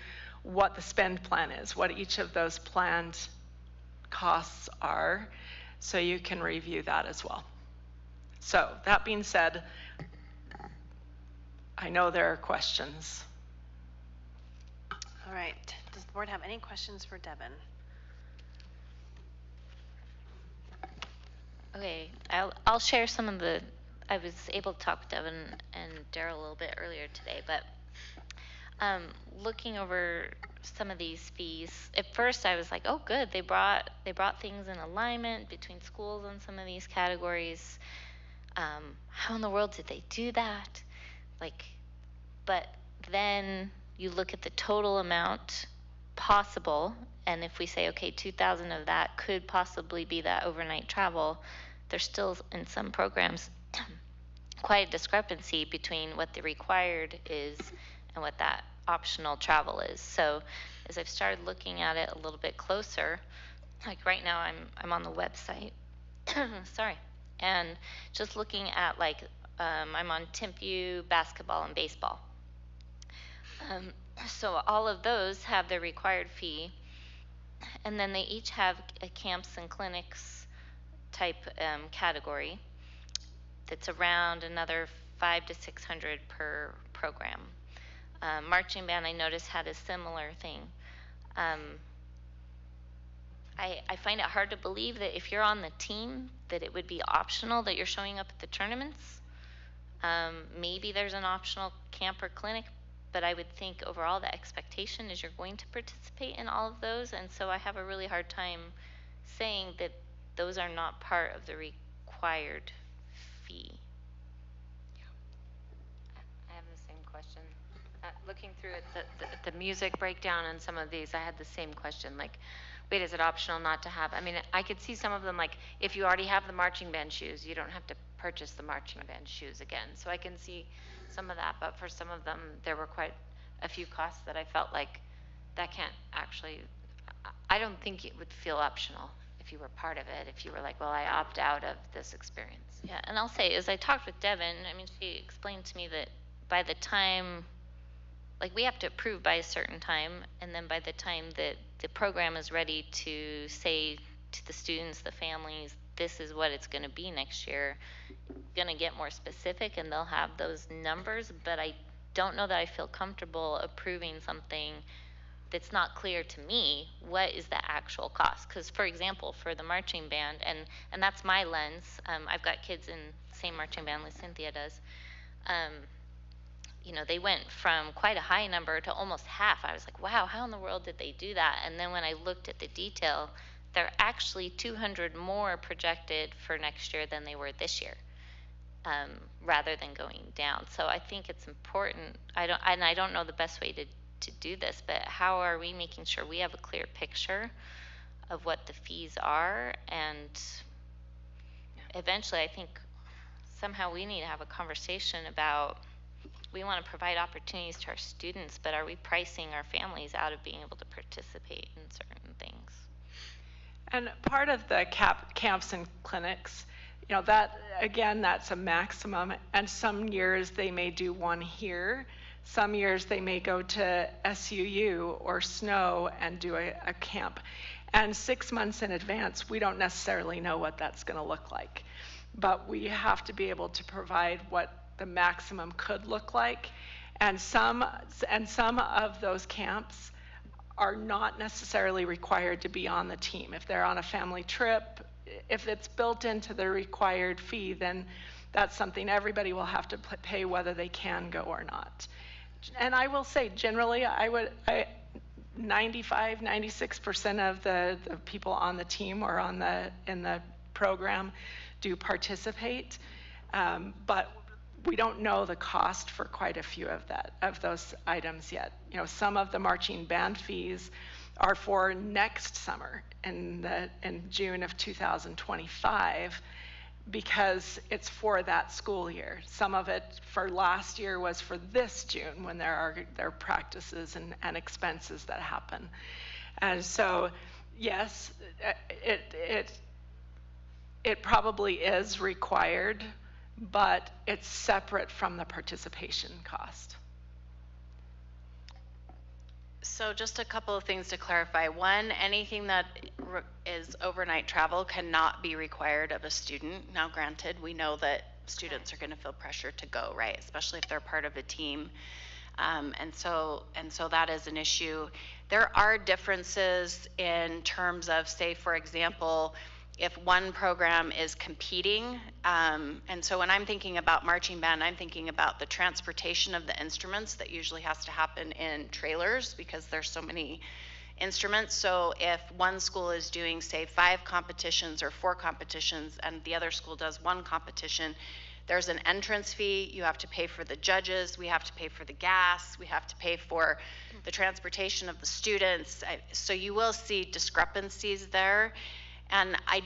R: what the spend plan is, what each of those planned costs are, so you can review that as well. So that being said, I know there are questions.
A: All right. Does the board have any questions for Devin?
D: Okay, I'll share some of the, I was able to talk with Devin and Daryl a little bit earlier today, but looking over some of these fees, at first I was like, oh good, they brought things in alignment between schools on some of these categories. How in the world did they do that? But then you look at the total amount possible, and if we say, okay, 2,000 of that could possibly be that overnight travel, there's still in some programs quite a discrepancy between what the required is and what that optional travel is. So as I've started looking at it a little bit closer, like right now I'm on the website, sorry, and just looking at I'm on TimpView, basketball, and baseball. So all of those have their required fee, and then they each have a camps and clinics type category that's around another $500 to $600 per program. Marching band, I noticed, had a similar thing. I find it hard to believe that if you're on the team, that it would be optional that you're showing up at the tournaments. Maybe there's an optional camp or clinic, but I would think overall the expectation is you're going to participate in all of those, and so I have a really hard time saying that those are not part of the required fee.
O: I have the same question. Looking through at the music breakdown and some of these, I had the same question, like, wait, is it optional not to have? I mean, I could see some of them, like, if you already have the marching band shoes, you don't have to purchase the marching band shoes again. So I can see some of that, but for some of them, there were quite a few costs that I felt like that can't actually, I don't think it would feel optional if you were part of it, if you were like, well, I opt out of this experience.
D: Yeah, and I'll say, as I talked with Devin, I mean, she explained to me that by the time, like, we have to approve by a certain time, and then by the time that the program is ready to say to the students, the families, this is what it's going to be next year, going to get more specific, and they'll have those numbers, but I don't know that I feel comfortable approving something that's not clear to me. What is the actual cost? Because, for example, for the marching band, and that's my lens, I've got kids in the same marching band like Cynthia does, you know, they went from quite a high number to almost half. I was like, wow, how in the world did they do that? And then when I looked at the detail, they're actually 200 more projected for next year than they were this year, rather than going down. So I think it's important. I don't know the best way to do this, but how are we making sure we have a clear picture of what the fees are? And eventually, I think somehow we need to have a conversation about, we want to provide opportunities to our students, but are we pricing our families out of being able to participate in certain things?
R: And part of the camps and clinics, you know, that, again, that's a maximum, and some years they may do one here. Some years they may go to SUU or Snow and do a camp. And 6 months in advance, we don't necessarily know what that's going to look like. But we have to be able to provide what the maximum could look like. And some of those camps are not necessarily required to be on the team. If they're on a family trip, if it's built into the required fee, then that's something everybody will have to pay whether they can go or not. And I will say, generally, 95, 96% of the people on the team or in the program do participate, but we don't know the cost for quite a few of those items yet. You know, some of the marching band fees are for next summer in June of 2025, because it's for that school year. Some of it for last year was for this June, when there are practices and expenses that happen. And so, yes, it probably is required but it's separate from the participation cost.
O: So just a couple of things to clarify. One, anything that is overnight travel cannot be required of a student. Now granted, we know that students are going to feel pressure to go, right? Especially if they're part of a team. And so that is an issue. There are differences in terms of, say, for example, if one program is competing, and so when I'm thinking about marching band, I'm thinking about the transportation of the instruments that usually has to happen in trailers because there's so many instruments. So if one school is doing, say, 5 competitions or 4 competitions and the other school does 1 competition, there's an entrance fee. You have to pay for the judges. We have to pay for the gas. We have to pay for the transportation of the students. So you will see discrepancies there. And I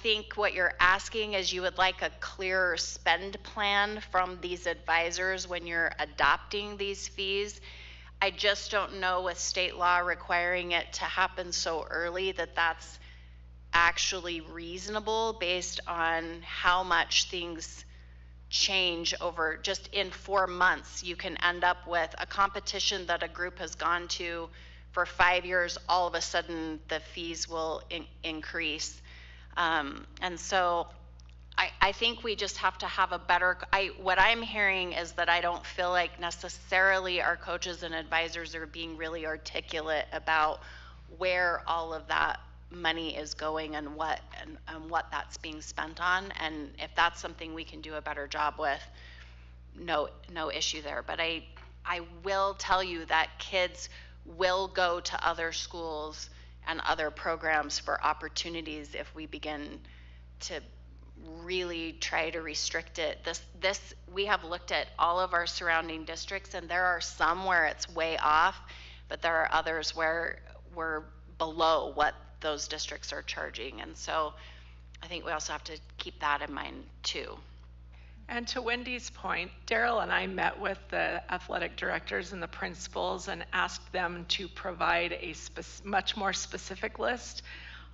O: think what you're asking is you would like a clearer spend plan from these advisors when you're adopting these fees. I just don't know with state law requiring it to happen so early that that's actually reasonable based on how much things change over just in 4 months. You can end up with a competition that a group has gone to for 5 years, all of a sudden the fees will increase. And so I think we just have to have a better, what I'm hearing is that I don't feel like necessarily our coaches and advisors are being really articulate about where all of that money is going and what that's being spent on. And if that's something we can do a better job with, no issue there. But I will tell you that kids will go to other schools and other programs for opportunities if we begin to really try to restrict it. We have looked at all of our surrounding districts, and there are some where it's way off, but there are others where we're below what those districts are charging. And so I think we also have to keep that in mind too.
R: And to Wendy's point, Daryl and I met with the athletic directors and the principals and asked them to provide a much more specific list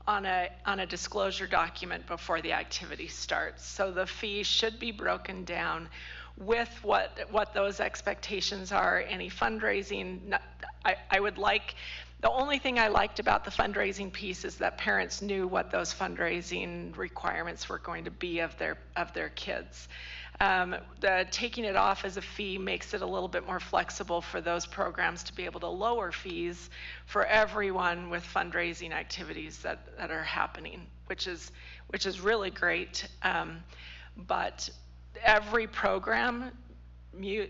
R: on a disclosure document before the activity starts. So the fee should be broken down with what those expectations are, any fundraising. I would like, the only thing I liked about the fundraising piece is that parents knew what those fundraising requirements were going to be of their kids. The taking it off as a fee makes it a little bit more flexible for those programs to be able to lower fees for everyone with fundraising activities that are happening, which is really great. But every program,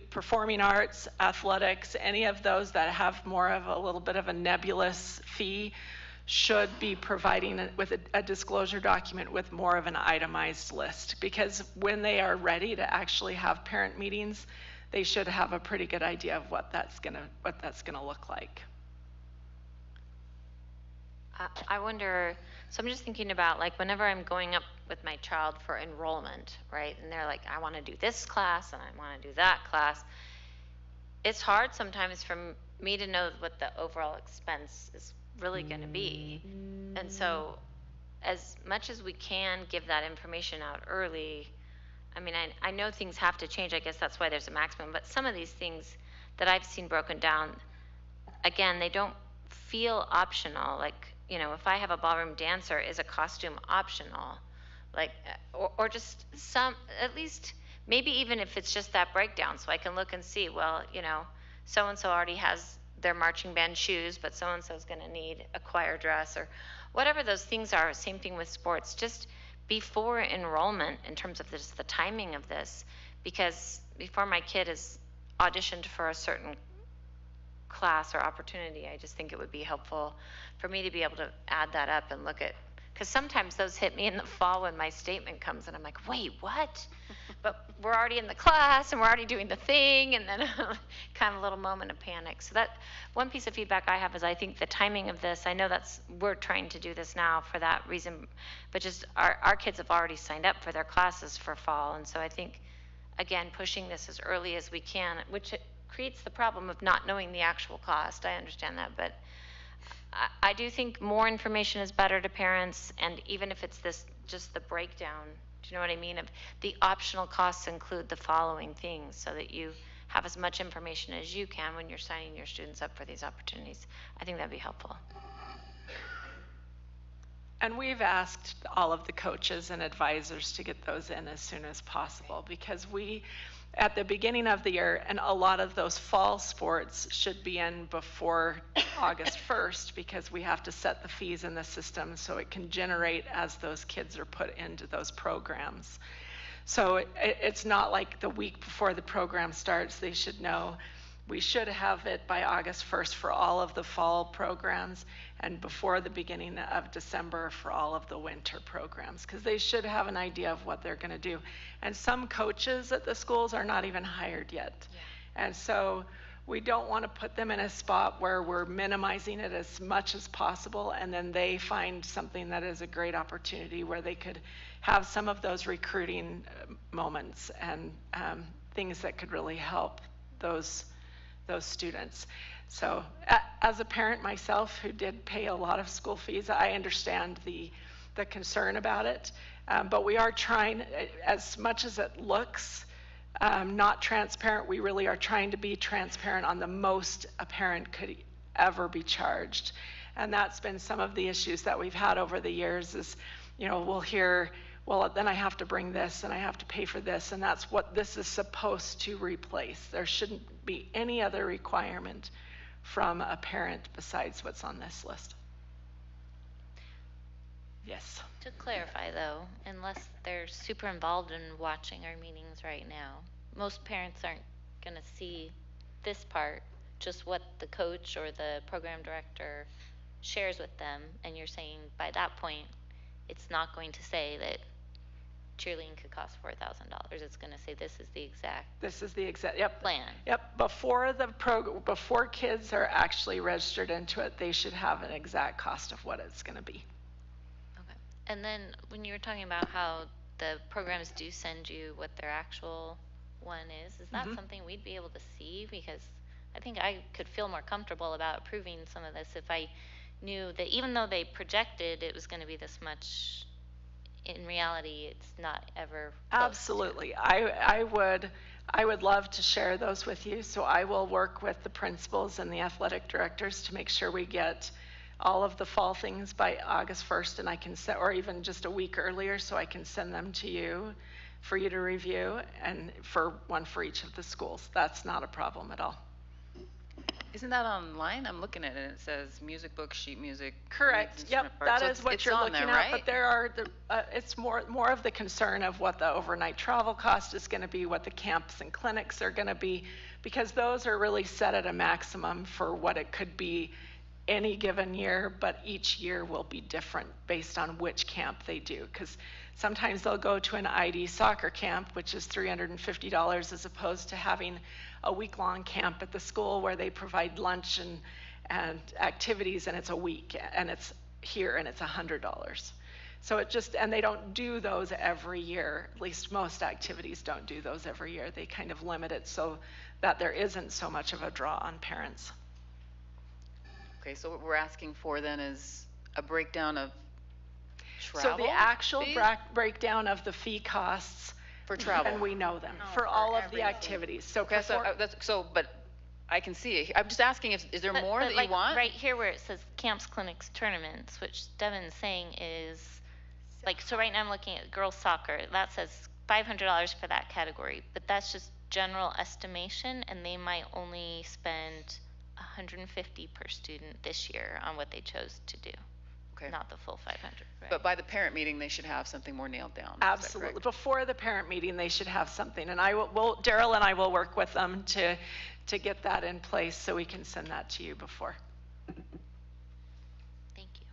R: performing arts, athletics, any of those that have more of a little bit of a nebulous fee should be providing with a disclosure document with more of an itemized list, because when they are ready to actually have parent meetings, they should have a pretty good idea of what that's gonna look like.
D: I wonder, so I'm just thinking about, like, whenever I'm going up with my child for enrollment, right, and they're like, I want to do this class and I want to do that class, it's hard sometimes for me to know what the overall expense is really going to be. And so as much as we can give that information out early, I mean, I know things have to change. I guess that's why there's a maximum. But some of these things that I've seen broken down, again, they don't feel optional. Like, you know, if I have a ballroom dancer, is a costume optional? Like, or just some, at least, maybe even if it's just that breakdown, so I can look and see, well, you know, so-and-so already has their marching band shoes, but so-and-so is going to need a choir dress, or whatever those things are. Same thing with sports, just before enrollment in terms of the timing of this, because before my kid is auditioned for a certain class or opportunity, I just think it would be helpful for me to be able to add that up and look at, because sometimes those hit me in the fall when my statement comes and I'm like, wait, what? But we're already in the class and we're already doing the thing, and then kind of a little moment of panic. So that one piece of feedback I have is I think the timing of this, I know we're trying to do this now for that reason, but just our kids have already signed up for their classes for fall. And so I think, again, pushing this as early as we can, which creates the problem of not knowing the actual cost. I understand that, but I do think more information is better to parents, and even if it's just the breakdown Do you know what I mean? Of the optional costs include the following things so that you have as much information as you can when you're signing your students up for these opportunities. I think that'd be helpful.
R: And we've asked all of the coaches and advisors to get those in as soon as possible, because we, at the beginning of the year, and a lot of those fall sports should be in before August 1st, because we have to set the fees in the system so it can generate as those kids are put into those programs. So it's not like the week before the program starts, they should know. We should have it by August 1st for all of the fall programs, and before the beginning of December for all of the winter programs, because they should have an idea of what they're going to do. And some coaches at the schools are not even hired yet. Yeah. And so we don't want to put them in a spot where we're minimizing it as much as possible, and then they find something that is a great opportunity where they could have some of those recruiting moments and things that could really help those students. So as a parent myself who did pay a lot of school fees, I understand the concern about it. But we are trying, as much as it looks not transparent, we really are trying to be transparent on the most a parent could ever be charged. And that's been some of the issues that we've had over the years is, you know, we'll hear, well, then I have to bring this and I have to pay for this, and that's what this is supposed to replace. There shouldn't be any other requirement from a parent besides what's on this list. Yes.
D: To clarify though, unless they're super involved in watching our meetings right now, most parents aren't going to see this part, just what the coach or the program director shares with them, and you're saying by that point it's not going to say that cheerleading could cost $4,000. It's going to say this is the exact
R: Yep.
D: plan.
R: Yep. Before kids are actually registered into it, they should have an exact cost of what it's going to be.
D: Okay. And then when you were talking about how the programs do send you what their actual one is that something we'd be able to see? Because I think I could feel more comfortable about approving some of this if I knew that even though they projected it was going to be this much, in reality, it's not ever close.
R: Absolutely. I would love to share those with you. So I will work with the principals and the athletic directors to make sure we get all of the fall things by August 1st, and I can set, or even just a week earlier, so I can send them to you for you to review, and for one for each of the schools. That's not a problem at all.
B: Isn't that online? I'm looking at it and it says music book, sheet music.
R: Correct. Yep, that is what you're looking at.
B: Right?
R: But there are it's more of the concern of what the overnight travel cost is going to be, what the camps and clinics are going to be, because those are really set at a maximum for what it could be any given year, but each year will be different based on which camp they do. Because sometimes they'll go to an ID soccer camp, which is $350, as opposed to having a week-long camp at the school where they provide lunch and activities, and it's a week, and it's here, and it's $100. So it just, and they don't do those every year. At least most activities don't do those every year. They kind of limit it so that there isn't so much of a draw on parents.
B: Okay, so what we're asking for then is a breakdown of travel.
R: So the actual breakdown of the fee costs
B: for travel,
R: and we know them for all of the activities. So
B: okay, but I can see it. I'm just asking, is there more that
D: like
B: you want?
D: Right here where it says camps, clinics, tournaments, which Devin's saying is like, so right now I'm looking at girls soccer. That says $500 for that category, but that's just general estimation, and they might only spend $150 per student this year on what they chose to do. Okay. Not the full 500. Right?
B: But by the parent meeting, they should have something more nailed down.
R: Absolutely. Before the parent meeting, they should have something, and Daryl and I will work with them to get that in place so we can send that to you before.
D: Thank you.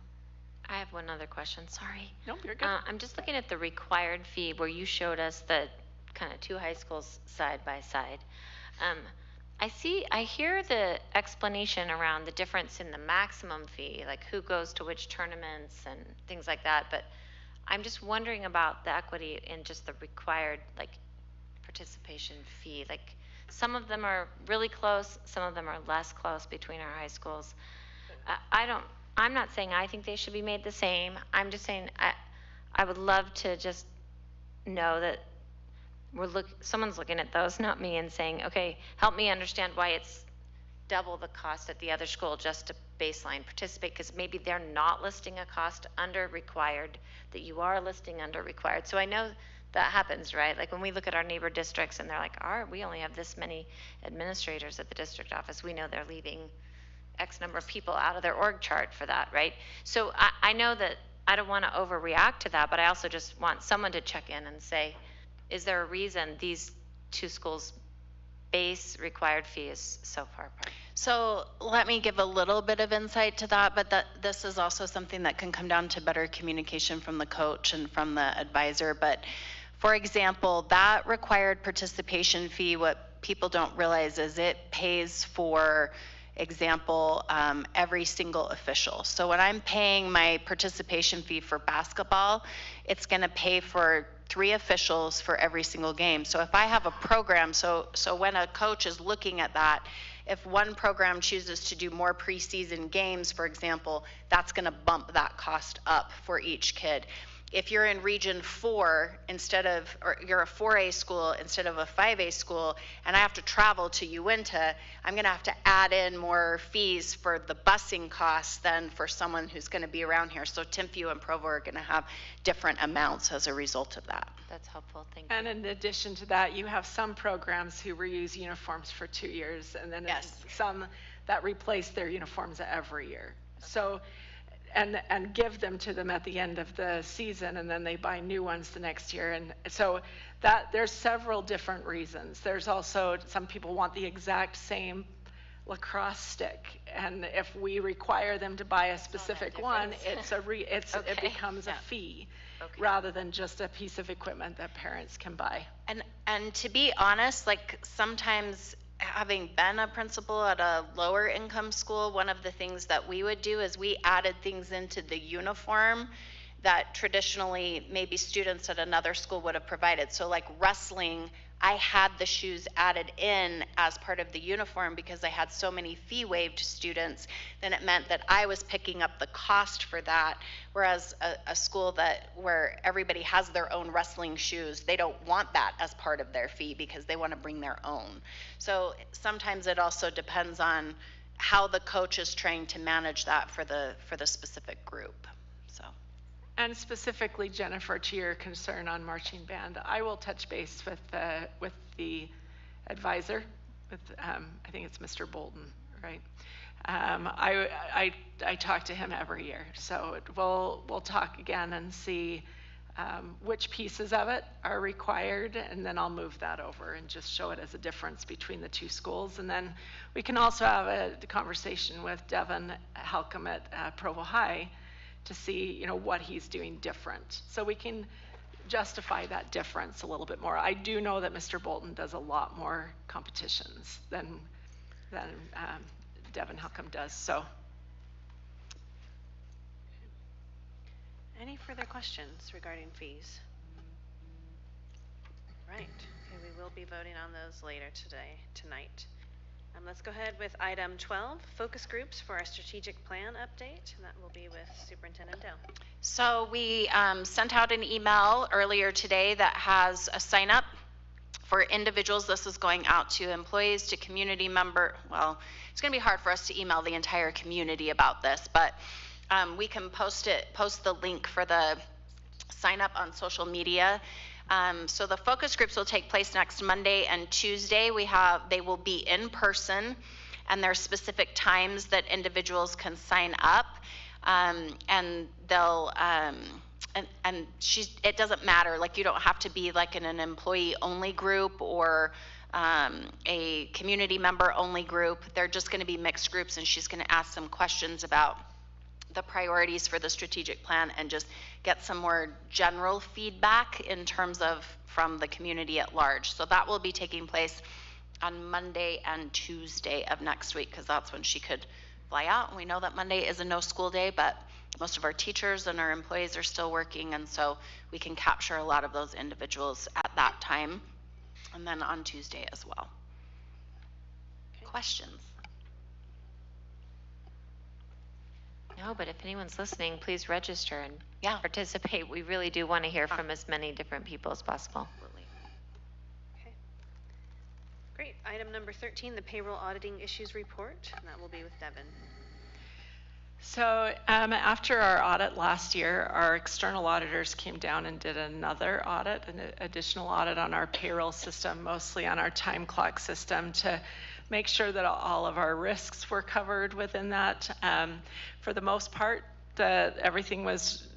D: I have one other question. Sorry.
R: No, you're good.
D: I'm just looking at the required fee where you showed us the kind of two high schools side by side. I hear the explanation around the difference in the maximum fee, like who goes to which tournaments and things like that, but I'm just wondering about the equity in just the required, like, participation fee. Like, some of them are really close, some of them are less close between our high schools. I'm not saying I think they should be made the same. I'm just saying I would love to just know that someone's looking at those, not me, and saying, okay, help me understand why it's double the cost at the other school just to baseline participate, because maybe they're not listing a cost under required that you are listing under required. So I know that happens, right? Like when we look at our neighbor districts and they're like, we only have this many administrators at the district office, we know they're leaving X number of people out of their org chart for that, right? So I know that I don't want to overreact to that, but I also just want someone to check in and say, is there a reason these two schools' base required fee is so far apart?
O: So let me give a little bit of insight to that, but this is also something that can come down to better communication from the coach and from the advisor. But for example, that required participation fee, what people don't realize is it pays for every single official. So when I'm paying my participation fee for basketball, it's going to pay for 3 officials for every single game. So if I have a program, so when a coach is looking at that, if one program chooses to do more preseason games, for example, that's going to bump that cost up for each kid. If you're in Region 4 or you're a 4A school instead of a 5A school, and I have to travel to Uinta, I'm going to have to add in more fees for the busing costs than for someone who's going to be around here. So Timpview and Provo are going to have different amounts as a result of that.
D: That's helpful, thank you.
R: And in addition to that, you have some programs who reuse uniforms for 2 years, and then some that replace their uniforms every year. So, and give them to them at the end of the season, and then they buy new ones the next year. And so that there's several different reasons. There's also, some people want the exact same lacrosse stick, and if we require them to buy a specific one, it becomes a fee rather than just a piece of equipment that parents can buy.
O: And to be honest, like sometimes, having been a principal at a lower income school, one of the things that we would do is we added things into the uniform that traditionally maybe students at another school would have provided. So like wrestling, I had the shoes added in as part of the uniform because I had so many fee waived students, then it meant that I was picking up the cost for that. Whereas a school where everybody has their own wrestling shoes, they don't want that as part of their fee because they want to bring their own. So sometimes it also depends on how the coach is trying to manage that for the specific group.
R: And specifically, Jennifer, to your concern on marching band, I will touch base with the advisor, I think it's Mr. Bolton, right? I talk to him every year, so we'll talk again and see which pieces of it are required, and then I'll move that over and just show it as a difference between the two schools. And then we can also have a conversation with Devin Halcom at Provo High to see, what he's doing different. So we can justify that difference a little bit more. I do know that Mr. Bolton does a lot more competitions than Devin Halcom does, so.
A: Any further questions regarding fees? Right, okay, we will be voting on those later tonight. Let's go ahead with item 12, focus groups for our strategic plan update, and that will be with Superintendent Dow.
O: So we sent out an email earlier today that has a sign up for individuals. This is going out to employees, to community member. Well, it's going to be hard for us to email the entire community about this, but we can post the link for the sign up on social media. So the focus groups will take place next Monday and Tuesday. They will be in person, and there are specific times that individuals can sign up, and they'll it doesn't matter, like you don't have to be like in an employee only group or a community member only group. They're just going to be mixed groups, and she's going to ask some questions about the priorities for the strategic plan and just get some more general feedback in terms of from the community at large. So that will be taking place on Monday and Tuesday of next week, because that's when she could fly out. And we know that Monday is a no school day, but most of our teachers and our employees are still working, and so we can capture a lot of those individuals at that time, and then on Tuesday as well. Okay. Questions?
D: No, but if anyone's listening, please register and participate. We really do want to hear from as many different people as possible.
A: Okay. Great. Item number 13, the payroll auditing issues report, and that will be with Devin.
R: So after our audit last year, our external auditors came down and did another audit, an additional audit on our payroll system, mostly on our time clock system, to make sure that all of our risks were covered within that. For the most part, everything was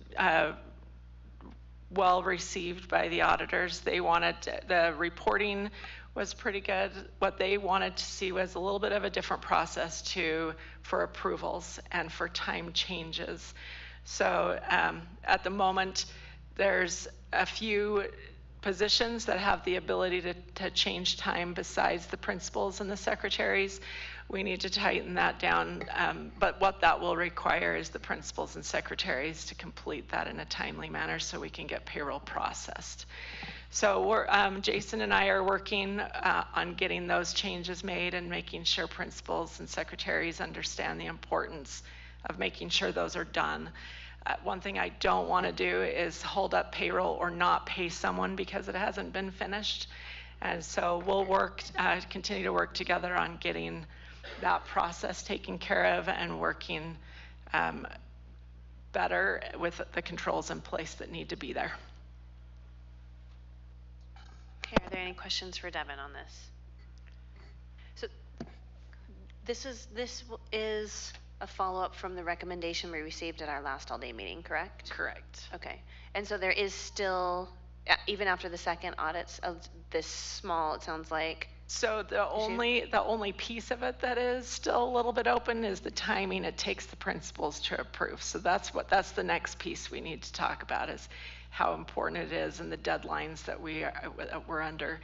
R: well received by the auditors. They wanted, the reporting was pretty good. What they wanted to see was a little bit of a different process for approvals and for time changes. So at the moment, there's a few positions that have the ability to change time besides the principals and the secretaries. We need to tighten that down, but what that will require is the principals and secretaries to complete that in a timely manner so we can get payroll processed. So Jason and I are working on getting those changes made and making sure principals and secretaries understand the importance of making sure those are done. One thing I don't want to do is hold up payroll or not pay someone because it hasn't been finished. And so we'll continue to work together on getting that process taken care of and working better with the controls in place that need to be there.
A: Okay, are there any questions for Devin on this? So this is a follow-up from the recommendation we received at our last all-day meeting, correct?
R: Correct.
A: Okay, and so there is still, even after the second audits of this small, it sounds like.
R: So the only piece of it that is still a little bit open is the timing it takes the principals to approve. So that's the next piece we need to talk about, is how important it is and the deadlines that we're under,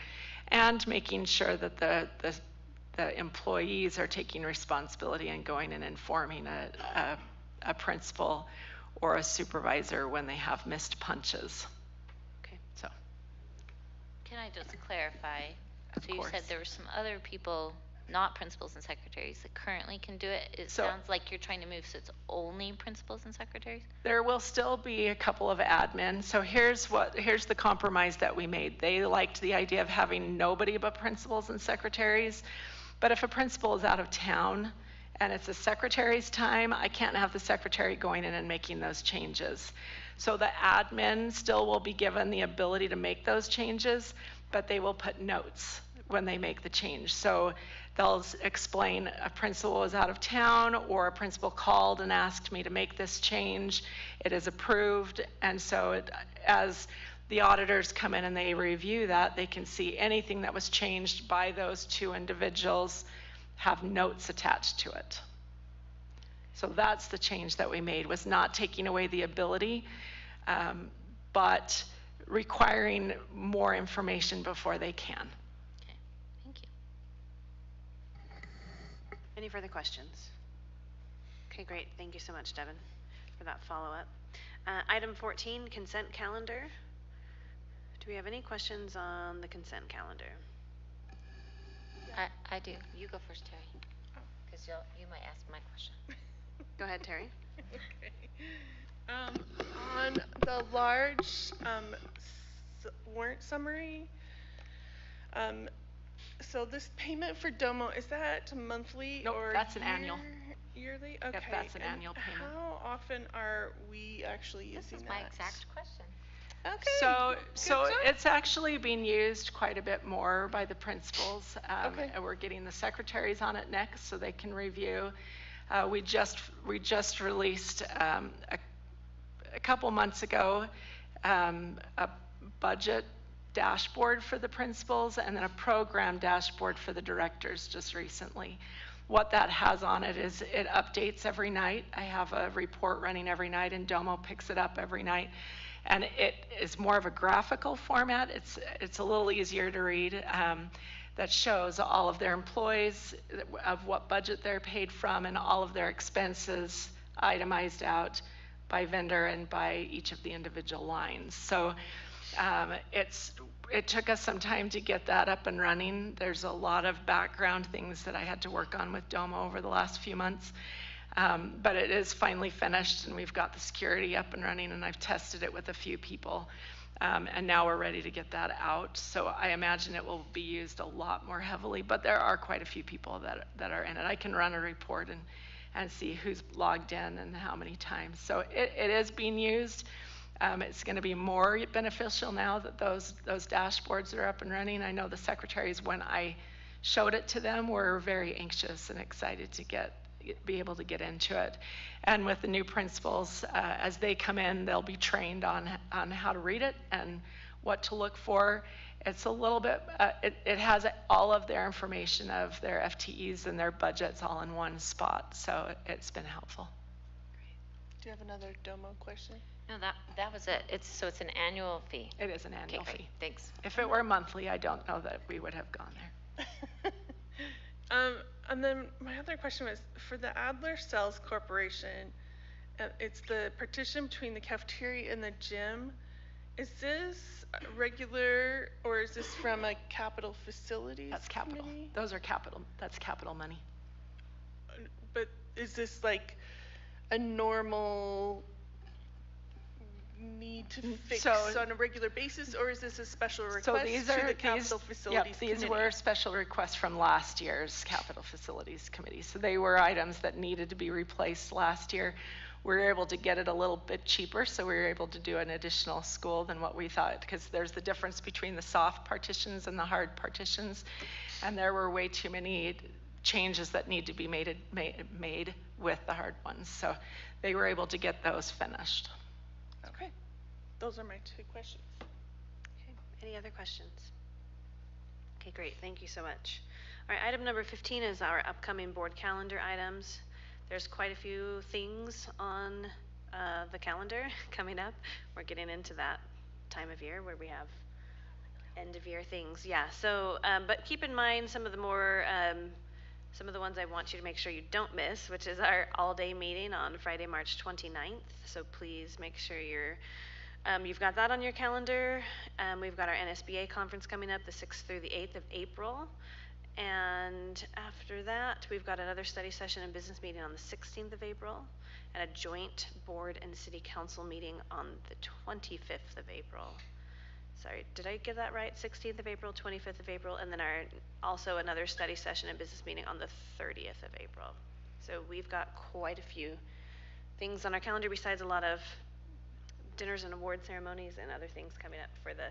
R: and making sure that the employees are taking responsibility and going and informing a principal or a supervisor when they have missed punches.
A: Okay.
R: So.
H: Can I just clarify?
R: Of
H: So you
R: course.
H: said there were some other people, not principals and secretaries, that currently can do it. It sounds like you're trying to move so it's only principals and secretaries?
R: There will still be a couple of admin. So here's the compromise that we made. They liked the idea of having nobody but principals and secretaries. But if a principal is out of town and it's a secretary's time, I can't have the secretary going in and making those changes. So the admin still will be given the ability to make those changes, but they will put notes when they make the change. So they'll explain a principal was out of town, or a principal called and asked me to make this change. It is approved. And so as the auditors come in and they review that, they can see anything that was changed by those two individuals have notes attached to it. So that's the change that we made, was not taking away the ability, but requiring more information before they can.
H: Okay, thank you.
A: Any further questions? Okay, great. Thank you so much, Devin, for that follow-up. Item 14, consent calendar. Do we have any questions on the consent calendar?
D: I do. You go first, Terry, because you might ask my question.
A: Go ahead, Terry.
E: Okay. On the large warrant summary, so this payment for Domo, is that monthly?
R: Nope,
E: or
R: that's an annual.
E: Yearly? Okay.
R: Yep, that's an annual payment.
E: How often are we actually using that?
D: This is my exact question.
E: Okay.
R: So it's actually being used quite a bit more by the principals.
E: Okay.
R: And we're getting the secretaries on it next so they can review. We just released a couple months ago a budget dashboard for the principals and then a program dashboard for the directors just recently. What that has on it is it updates every night. I have a report running every night and Domo picks it up every night. And it is more of a graphical format. It's a little easier to read. That shows all of their employees, of what budget they're paid from, and all of their expenses itemized out by vendor and by each of the individual lines. So it took us some time to get that up and running. There's a lot of background things that I had to work on with Domo over the last few months. But it is finally finished, and we've got the security up and running, and I've tested it with a few people. And now we're ready to get that out. So I imagine it will be used a lot more heavily, but there are quite a few people that are in it. I can run a report and see who's logged in and how many times. So it is being used. It's going to be more beneficial now that those dashboards are up and running. I know the secretaries, when I showed it to them, were very anxious and excited to be able to get into it. And with the new principals, as they come in, they'll be trained on how to read it and what to look for. It's a little bit, it has all of their information of their FTEs and their budgets all in one spot. So it's been helpful.
E: Do you have another Domo question?
D: No, that was it. It's an annual fee.
R: It is an annual
D: okay,
R: fee.
D: Great. Thanks.
R: If it were monthly, I don't know that we would have gone there.
E: And then my other question was, for the Adler Cells Corporation, it's the partition between the cafeteria and the gym. Is this regular, or is this from a capital facilities
R: That's capital.
E: committee?
R: Those are capital. That's capital money.
E: But is this like a normal need to fix on a regular basis, or is this a special request to the capital facilities committee?
R: These were special requests from last year's capital facilities committee. So they were items that needed to be replaced last year. We were able to get it a little bit cheaper, so we were able to do an additional school than what we thought, because there's the difference between the soft partitions and the hard partitions, and there were way too many changes that need to be made with the hard ones. So they were able to get those finished.
E: Okay, those are my two questions.
A: Okay, any other questions? Okay, great, thank you so much. All right, item number 15 is our upcoming board calendar items. There's quite a few things on the calendar coming up. We're getting into that time of year where we have end of year things. Yeah, so, but keep in mind some of the more, some of the ones I want you to make sure you don't miss, which is our all-day meeting on Friday, March 29th. So please make sure you've got that on your calendar. We've got our NSBA conference coming up the 6th through the 8th of April. And after that, we've got another study session and business meeting on the 16th of April, and a joint board and city council meeting on the 25th of April. Sorry, did I get that right? 16th of April, 25th of April, and then also another study session and business meeting on the 30th of April. So we've got quite a few things on our calendar, besides a lot of dinners and award ceremonies and other things coming up for the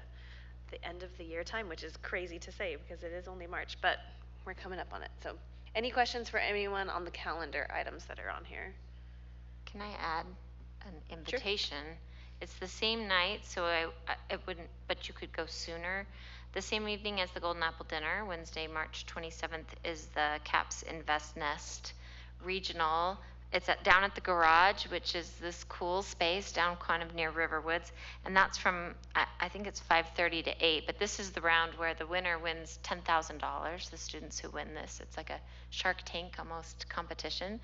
A: end of the year time, which is crazy to say because it is only March, but we're coming up on it. So any questions for anyone on the calendar items that are on here?
D: Can I add an invitation?
A: Sure.
D: It's the same night, so I wouldn't, but you could go sooner. The same evening as the Golden Apple Dinner, Wednesday, March 27th, is the CAPS Invest Nest Regional. It's down at the garage, which is this cool space down kind of near Riverwoods. And that's from, I think it's 5:30 to 8. But this is the round where the winner wins $10,000, the students who win this. It's like a Shark Tank almost competition.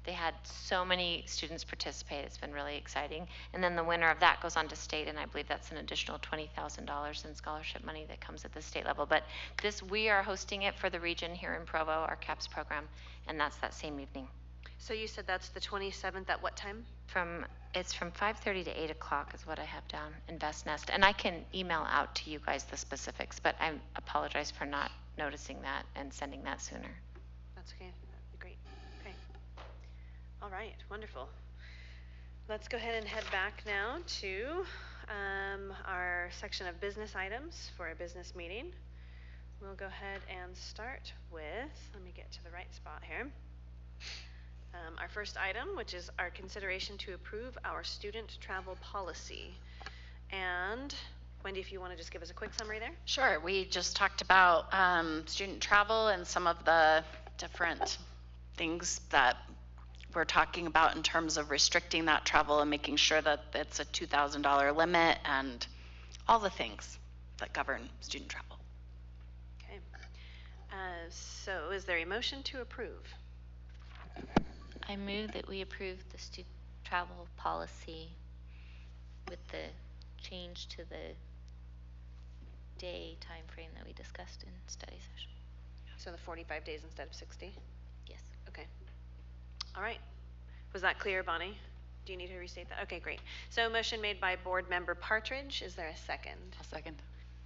D: They had so many students participate. It's been really exciting. And then the winner of that goes on to state, and I believe that's an additional $20,000 in scholarship money that comes at the state level. But we are hosting it for the region here in Provo, our CAPS program, and that's that same evening.
A: So you said that's the 27th at what time?
D: It's from 5:30 to 8 o'clock is what I have down, Invest Nest. And I can email out to you guys the specifics, but I apologize for not noticing that and sending that sooner.
A: That's okay. That'd be great. Okay. All right. Wonderful. Let's go ahead and head back now to our section of business items for a business meeting. We'll go ahead and start with, let me get to the right spot here. Our first item, which is our consideration to approve our student travel policy. And Wendy, if you want to just give us a quick summary there.
O: Sure. We just talked about student travel and some of the different things that we're talking about in terms of restricting that travel and making sure that it's a $2,000 limit and all the things that govern student travel.
A: Okay. So is there a motion to approve?
D: I move that we approve the student travel policy with the change to the day time frame that we discussed in study session.
A: So the 45 days instead of 60?
D: Yes.
A: Okay. All right. Was that clear, Bonnie? Do you need to restate that? Okay, great. So motion made by Board Member Partridge. Is there a second?
B: I'll second.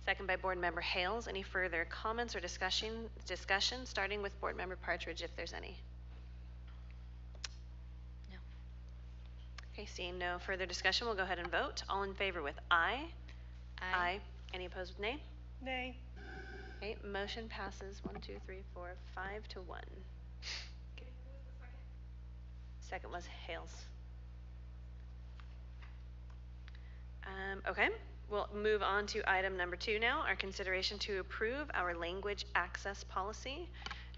A: Second by Board Member Hales. Any further comments or discussion, starting with Board Member Partridge, if there's any?
D: No.
A: Okay, seeing no further discussion, we'll go ahead and vote. All in favor with aye?
D: Aye.
A: Any opposed with nay?
E: Nay.
A: Okay, motion passes 1, 2, 3, 4, 5 to 1. Second was Hales. Okay, we'll move on to item number 2 now, our consideration to approve our language access policy.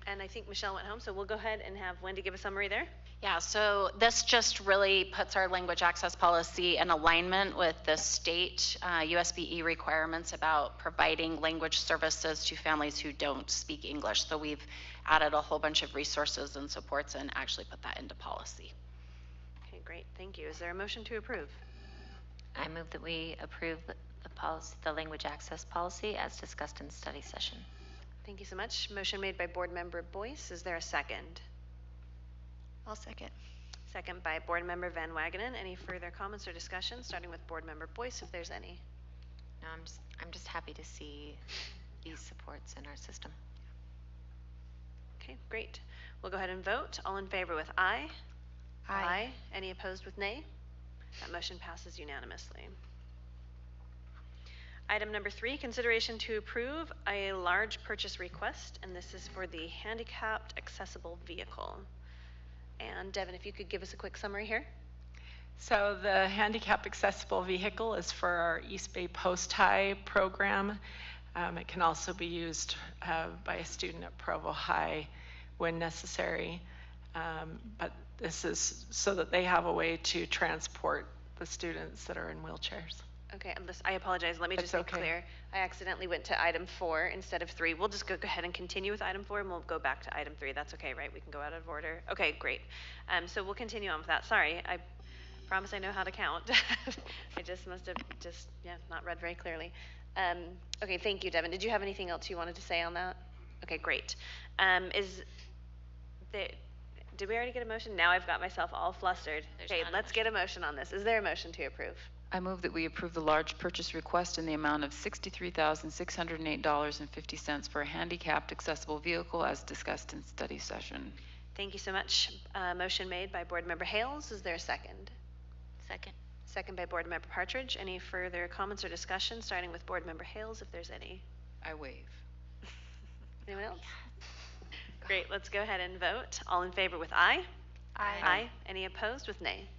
A: And I think Michelle went home, so we'll go ahead and have Wendy give a summary there.
O: Yeah, so this just really puts our language access policy in alignment with the state USBE requirements about providing language services to families who don't speak English. So we've added a whole bunch of resources and supports and actually put that into policy.
A: Okay, great, thank you. Is there a motion to approve?
D: I move that we approve the policy, the language access policy as discussed in study session.
A: Thank you so much. Motion made by Board Member Boyce. Is there a second?
C: I'll second.
A: Second by Board Member Van Wagenen. Any further comments or discussion, starting with Board Member Boyce, if there's any?
D: No, I'm just happy to see these supports in our system.
A: Okay, great. We'll go ahead and vote. All in favor with aye?
C: Aye.
A: Any opposed with nay? That motion passes unanimously. Item number 3, consideration to approve a large purchase request, and this is for the handicapped accessible vehicle. And Devin, if you could give us a quick summary here.
R: So the handicap accessible vehicle is for our East Bay Post High program. It can also be used by a student at Provo High when necessary. But this is so that they have a way to transport the students that are in wheelchairs.
A: Okay, I apologize. Let me just be clear. I accidentally went to item 4 instead of 3. We'll just go ahead and continue with item 4, and we'll go back to item 3. That's okay, right? We can go out of order. Okay, great. So we'll continue on with that. Sorry, I promise I know how to count. I just must have not read very clearly. Okay, thank you, Devin. Did you have anything else you wanted to say on that? Okay, great. Did we already get a motion? Now I've got myself all flustered. Okay, let's get a motion on this. Is there a motion to approve?
B: I move that we approve the large purchase request in the amount of $63,608.50 for a handicapped accessible vehicle as discussed in study session.
A: Thank you so much. Motion made by Board Member Hales. Is there a second?
D: Second.
A: Second by Board Member Partridge. Any further comments or discussion, starting with Board Member Hales, if there's any?
B: I waive.
A: Anyone else? Great, let's go ahead and vote. All in favor with aye?
C: Aye.
A: Aye. Any opposed with nay?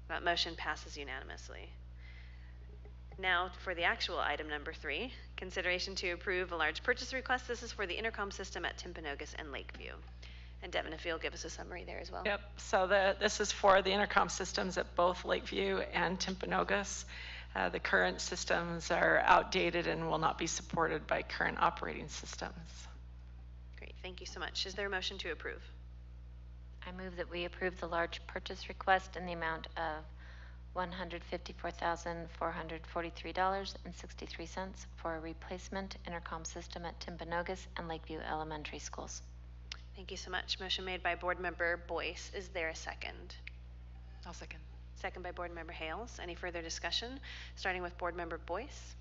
A: That motion passes unanimously. Now for the actual item number 3, consideration to approve a large purchase request. This is for the intercom system at Timpanogos and Lakeview. And Devin, if you'll give us a summary there as well.
R: Yep, so this is for the intercom systems at both Lakeview and Timpanogos. The current systems are outdated and will not be supported by current operating systems.
A: Great, thank you so much. Is there a motion to approve?
D: I move that we approve the large purchase request in the amount of $154,443.63 for a replacement intercom system at Timpanogos and Lakeview Elementary Schools.
A: Thank you so much. Motion made by Board Member Boyce. Is there a second?
B: I'll second.
A: Second by Board Member Hales. Any further discussion? Starting with Board Member Boyce.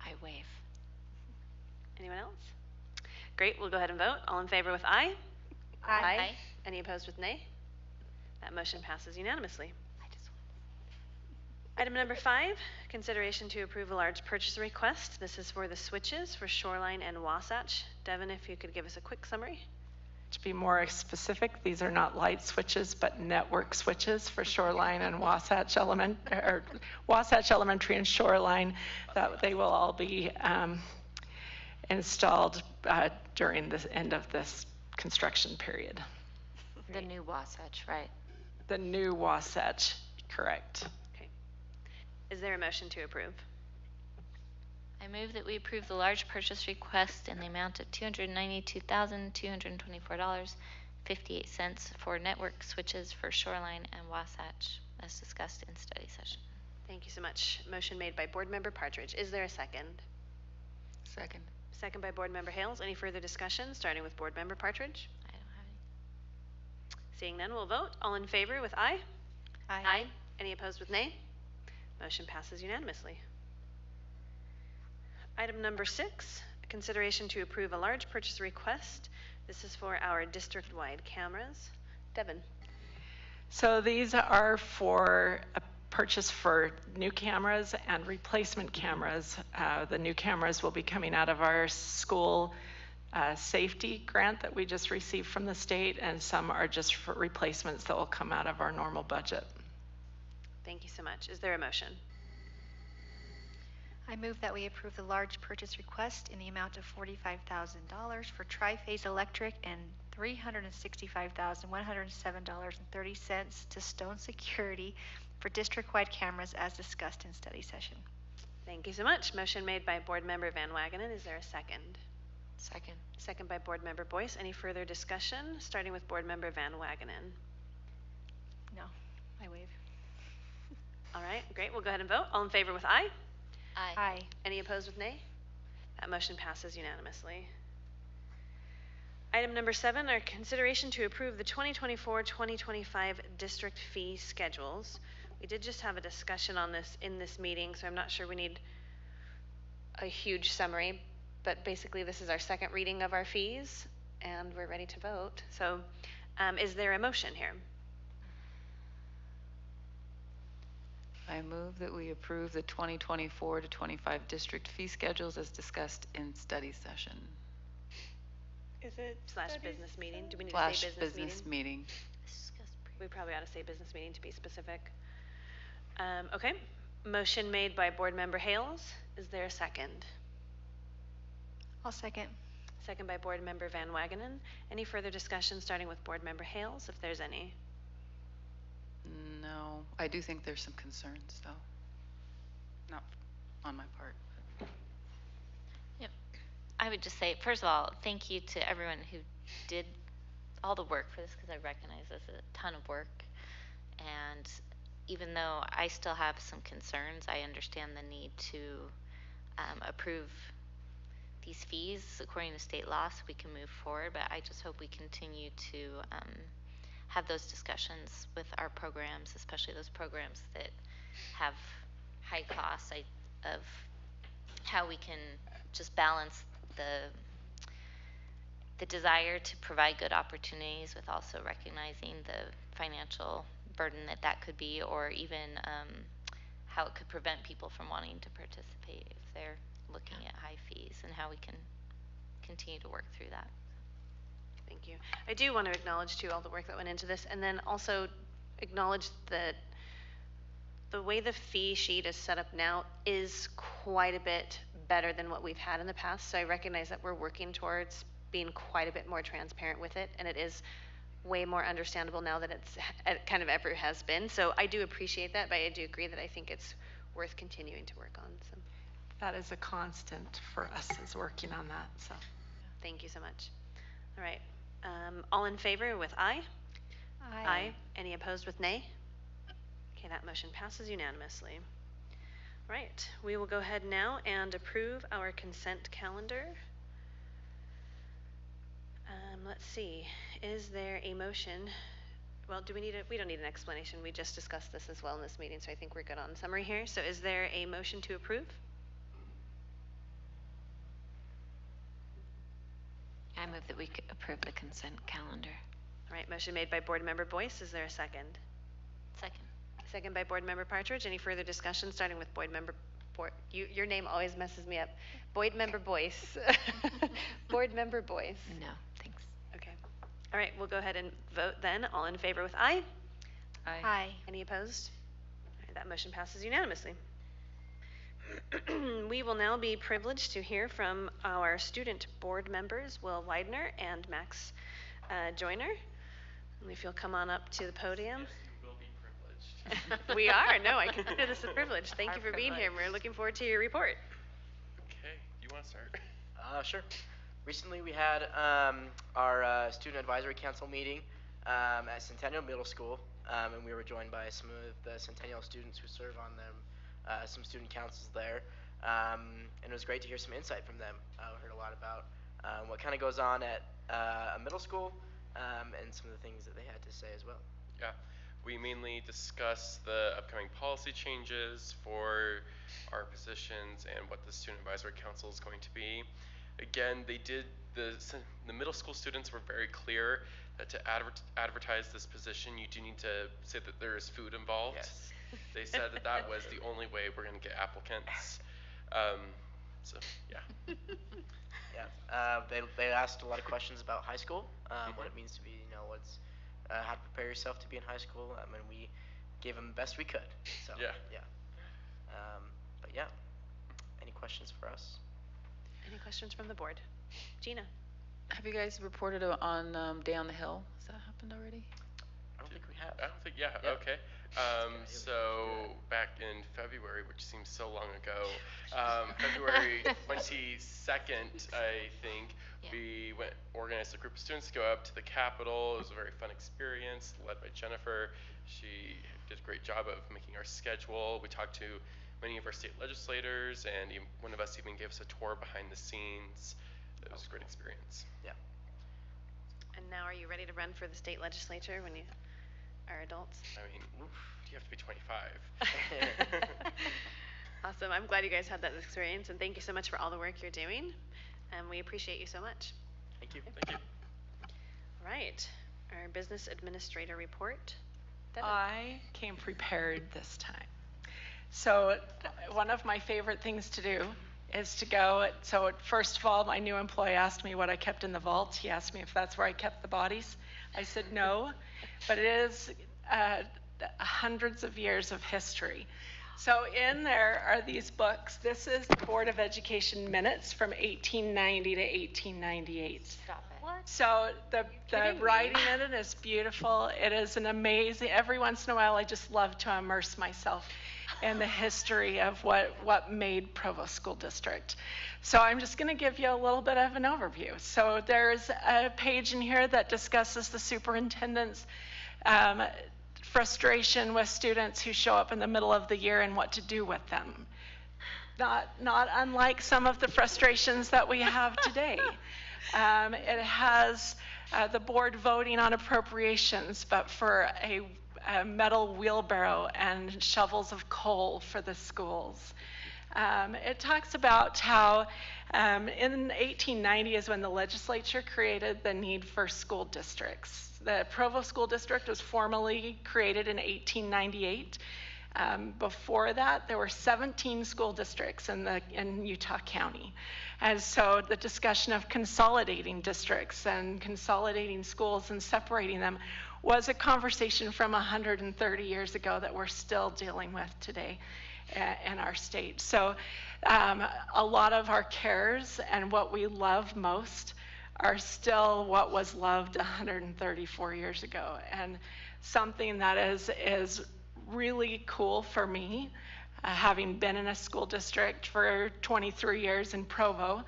D: I waive.
A: Anyone else? Great, we'll go ahead and vote. All in favor with aye?
C: Aye.
A: Any opposed with nay? That motion passes unanimously. Item number 5, consideration to approve a large purchase request. This is for the switches for Shoreline and Wasatch. Devin, if you could give us a quick summary.
R: To be more specific, these are not light switches, but network switches for Shoreline and Wasatch Elementary and Shoreline. That they will all be installed during the end of this construction period.
D: The new Wasatch, right?
R: The new Wasatch, correct.
A: Okay. Is there a motion to approve?
D: I move that we approve the large purchase request in the amount of $292,224.58 for network switches for Shoreline and Wasatch, as discussed in study session.
A: Thank you so much. Motion made by Board Member Partridge. Is there a second?
B: Second.
A: Second by Board Member Hales. Any further discussion, starting with Board Member Partridge?
D: I don't have any.
A: Seeing none, we'll vote. All in favor with aye?
C: Aye.
A: Any opposed with nay? Motion passes unanimously. Item number 6, consideration to approve a large purchase request. This is for our district-wide cameras. Devin.
R: So these are for a purchase for new cameras and replacement cameras. The new cameras will be coming out of our school safety grant that we just received from the state, and some are just for replacements that will come out of our normal budget.
A: Thank you so much. Is there a motion?
C: I move that we approve the large purchase request in the amount of $45,000 for Tri-Phase Electric and $365,107.30 to Stone Security for district-wide cameras as discussed in study session.
A: Thank you so much. Motion made by Board Member Van Wagenen. Is there a second?
D: Second.
A: Second by Board Member Boyce. Any further discussion? Starting with Board Member Van Wagenen.
C: No, I waive.
A: All right, great. We'll go ahead and vote. All in favor with aye?
C: Aye.
A: Any opposed with nay? That motion passes unanimously. Item number 7, our consideration to approve the 2024-2025 district fee schedules. We did just have a discussion on this in this meeting, so I'm not sure we need a huge summary, but basically this is our second reading of our fees, and we're ready to vote. So is there a motion here?
B: I move that we approve the 2024 to 25 district fee schedules as discussed in study session.
E: Is it
A: Slash business meeting? Do we need
B: Slash
A: to say business
B: business
A: meeting?
B: meeting.
A: We probably ought to say business meeting to be specific. Okay. Motion made by Board Member Hales. Is there a second?
C: I'll second.
A: Second by Board Member Van Wagenen. Any further discussion starting with Board Member Hales, if there's any?
B: No, I do think there's some concerns though. Not on my part.
D: Yep. I would just say, first of all, thank you to everyone who did all the work for this, because I recognize this is a ton of work. And even though I still have some concerns, I understand the need to approve these fees according to state law so we can move forward. But I just hope we continue to have those discussions with our programs, especially those programs that have high costs, of how we can just balance the desire to provide good opportunities with also recognizing the financial burden that could be, or even how it could prevent people from wanting to participate if they're looking at high fees, and how we can continue to work through that.
A: Thank you. I do want to acknowledge too all the work that went into this, and then also acknowledge that the way the fee sheet is set up now is quite a bit better than what we've had in the past. So I recognize that we're working towards being quite a bit more transparent with it, and it is way more understandable now than it kind of ever has been. So I do appreciate that, but I do agree that I think it's worth continuing to work on. So
R: That is a constant for us, is working on that. So
A: thank you so much. All right. All in favor with aye?
C: Aye.
A: Any opposed with nay? Okay, that motion passes unanimously. All right, we will go ahead now and approve our consent calendar. Let's see, is there a motion? Well, do we need we don't need an explanation. We just discussed this as well in this meeting, so I think we're good on summary here. So is there a motion to approve?
D: I move that we approve the consent calendar.
A: All right, motion made by Board Member Boyce. Is there a second?
D: Second.
A: Second by Board Member Partridge. Any further discussion, starting with Board Member your name always messes me up. Board Member Boyce. Board Member Boyce.
D: No, thanks.
A: Okay. All right, we'll go ahead and vote then. All in favor with aye?
C: Aye.
A: Any opposed? All right, that motion passes unanimously. We will now be privileged to hear from our student board members, Will Widener and Max Joyner. And if you'll come on up to the podium. We are. No, I consider this a privilege. Thank you for being here. We're looking forward to your report.
S: Okay, you want to start? Sure. Recently we had our Student Advisory Council meeting at Centennial Middle School, and we were joined by some of the Centennial students who serve on them, some student councils there, and it was great to hear some insight from them. We heard a lot about what kind of goes on at a middle school, and some of the things that they had to say as well.
T: Yeah, we mainly discussed the upcoming policy changes for our positions and what the Student Advisory Council is going to be. Again, the middle school students were very clear that to advertise this position, you do need to say that there is food involved.
S: Yes.
T: They said that that was the only way we're going to get applicants. So, yeah.
S: Yeah, they asked a lot of questions about high school, what it means to be, how to prepare yourself to be in high school, and we gave them the best we could. So
T: yeah.
S: But yeah, any questions for us?
A: Any questions from the board? Gina?
B: Have you guys reported on Day on the Hill? Has that happened already?
S: I don't think we have.
T: I don't think, yeah. Okay. So back in February, which seems so long ago, February 22nd, I think, we organized a group of students to go up to the Capitol. It was a very fun experience, led by Jennifer. She did a great job of making our schedule. We talked to many of our state legislators, and one of us even gave us a tour behind the scenes. It was a great experience.
S: Yeah.
A: And now are you ready to run for the state legislature when you are adults?
T: I mean, you have to be 25.
A: Awesome. I'm glad you guys had that experience, and thank you so much for all the work you're doing. And we appreciate you so much.
S: Thank you.
T: Thank you.
A: All right. Our business administrator report. Devin.
R: I came prepared this time. So one of my favorite things to do is to go. So first of all, my new employee asked me what I kept in the vault. He asked me if that's where I kept the bodies. I said no, but it is hundreds of years of history. So in there are these books. This is the Board of Education minutes from 1890 to 1898.
D: Stop it.
R: What? So the writing in it is beautiful. It is an amazing, every once in a while I just love to immerse myself in the history of what made Provo School District. So I'm just going to give you a little bit of an overview. So there's a page in here that discusses the superintendent's frustration with students who show up in the middle of the year and what to do with them. Not unlike some of the frustrations that we have today. It has the board voting on appropriations, but for a metal wheelbarrow and shovels of coal for the schools. It talks about how in 1890 is when the legislature created the need for school districts. The Provo School District was formally created in 1898. Before that, there were 17 school districts in Utah County. And so the discussion of consolidating districts and consolidating schools and separating them was a conversation from 130 years ago that we're still dealing with today in our state. So a lot of our cares and what we love most are still what was loved 134 years ago. And something that is really cool for me, having been in a school district for 23 years in Provo,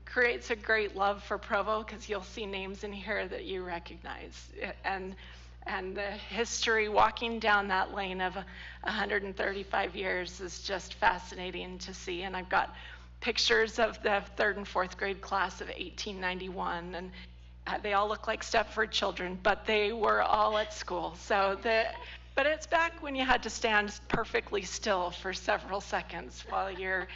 R: creates a great love for Provo because you'll see names in here that you recognize. And the history walking down that lane of 135 years is just fascinating to see. And I've got pictures of the 3rd and 4th grade class of 1891, and they all look like Stepford children, but they were all at school. But it's back when you had to stand perfectly still for several seconds while you're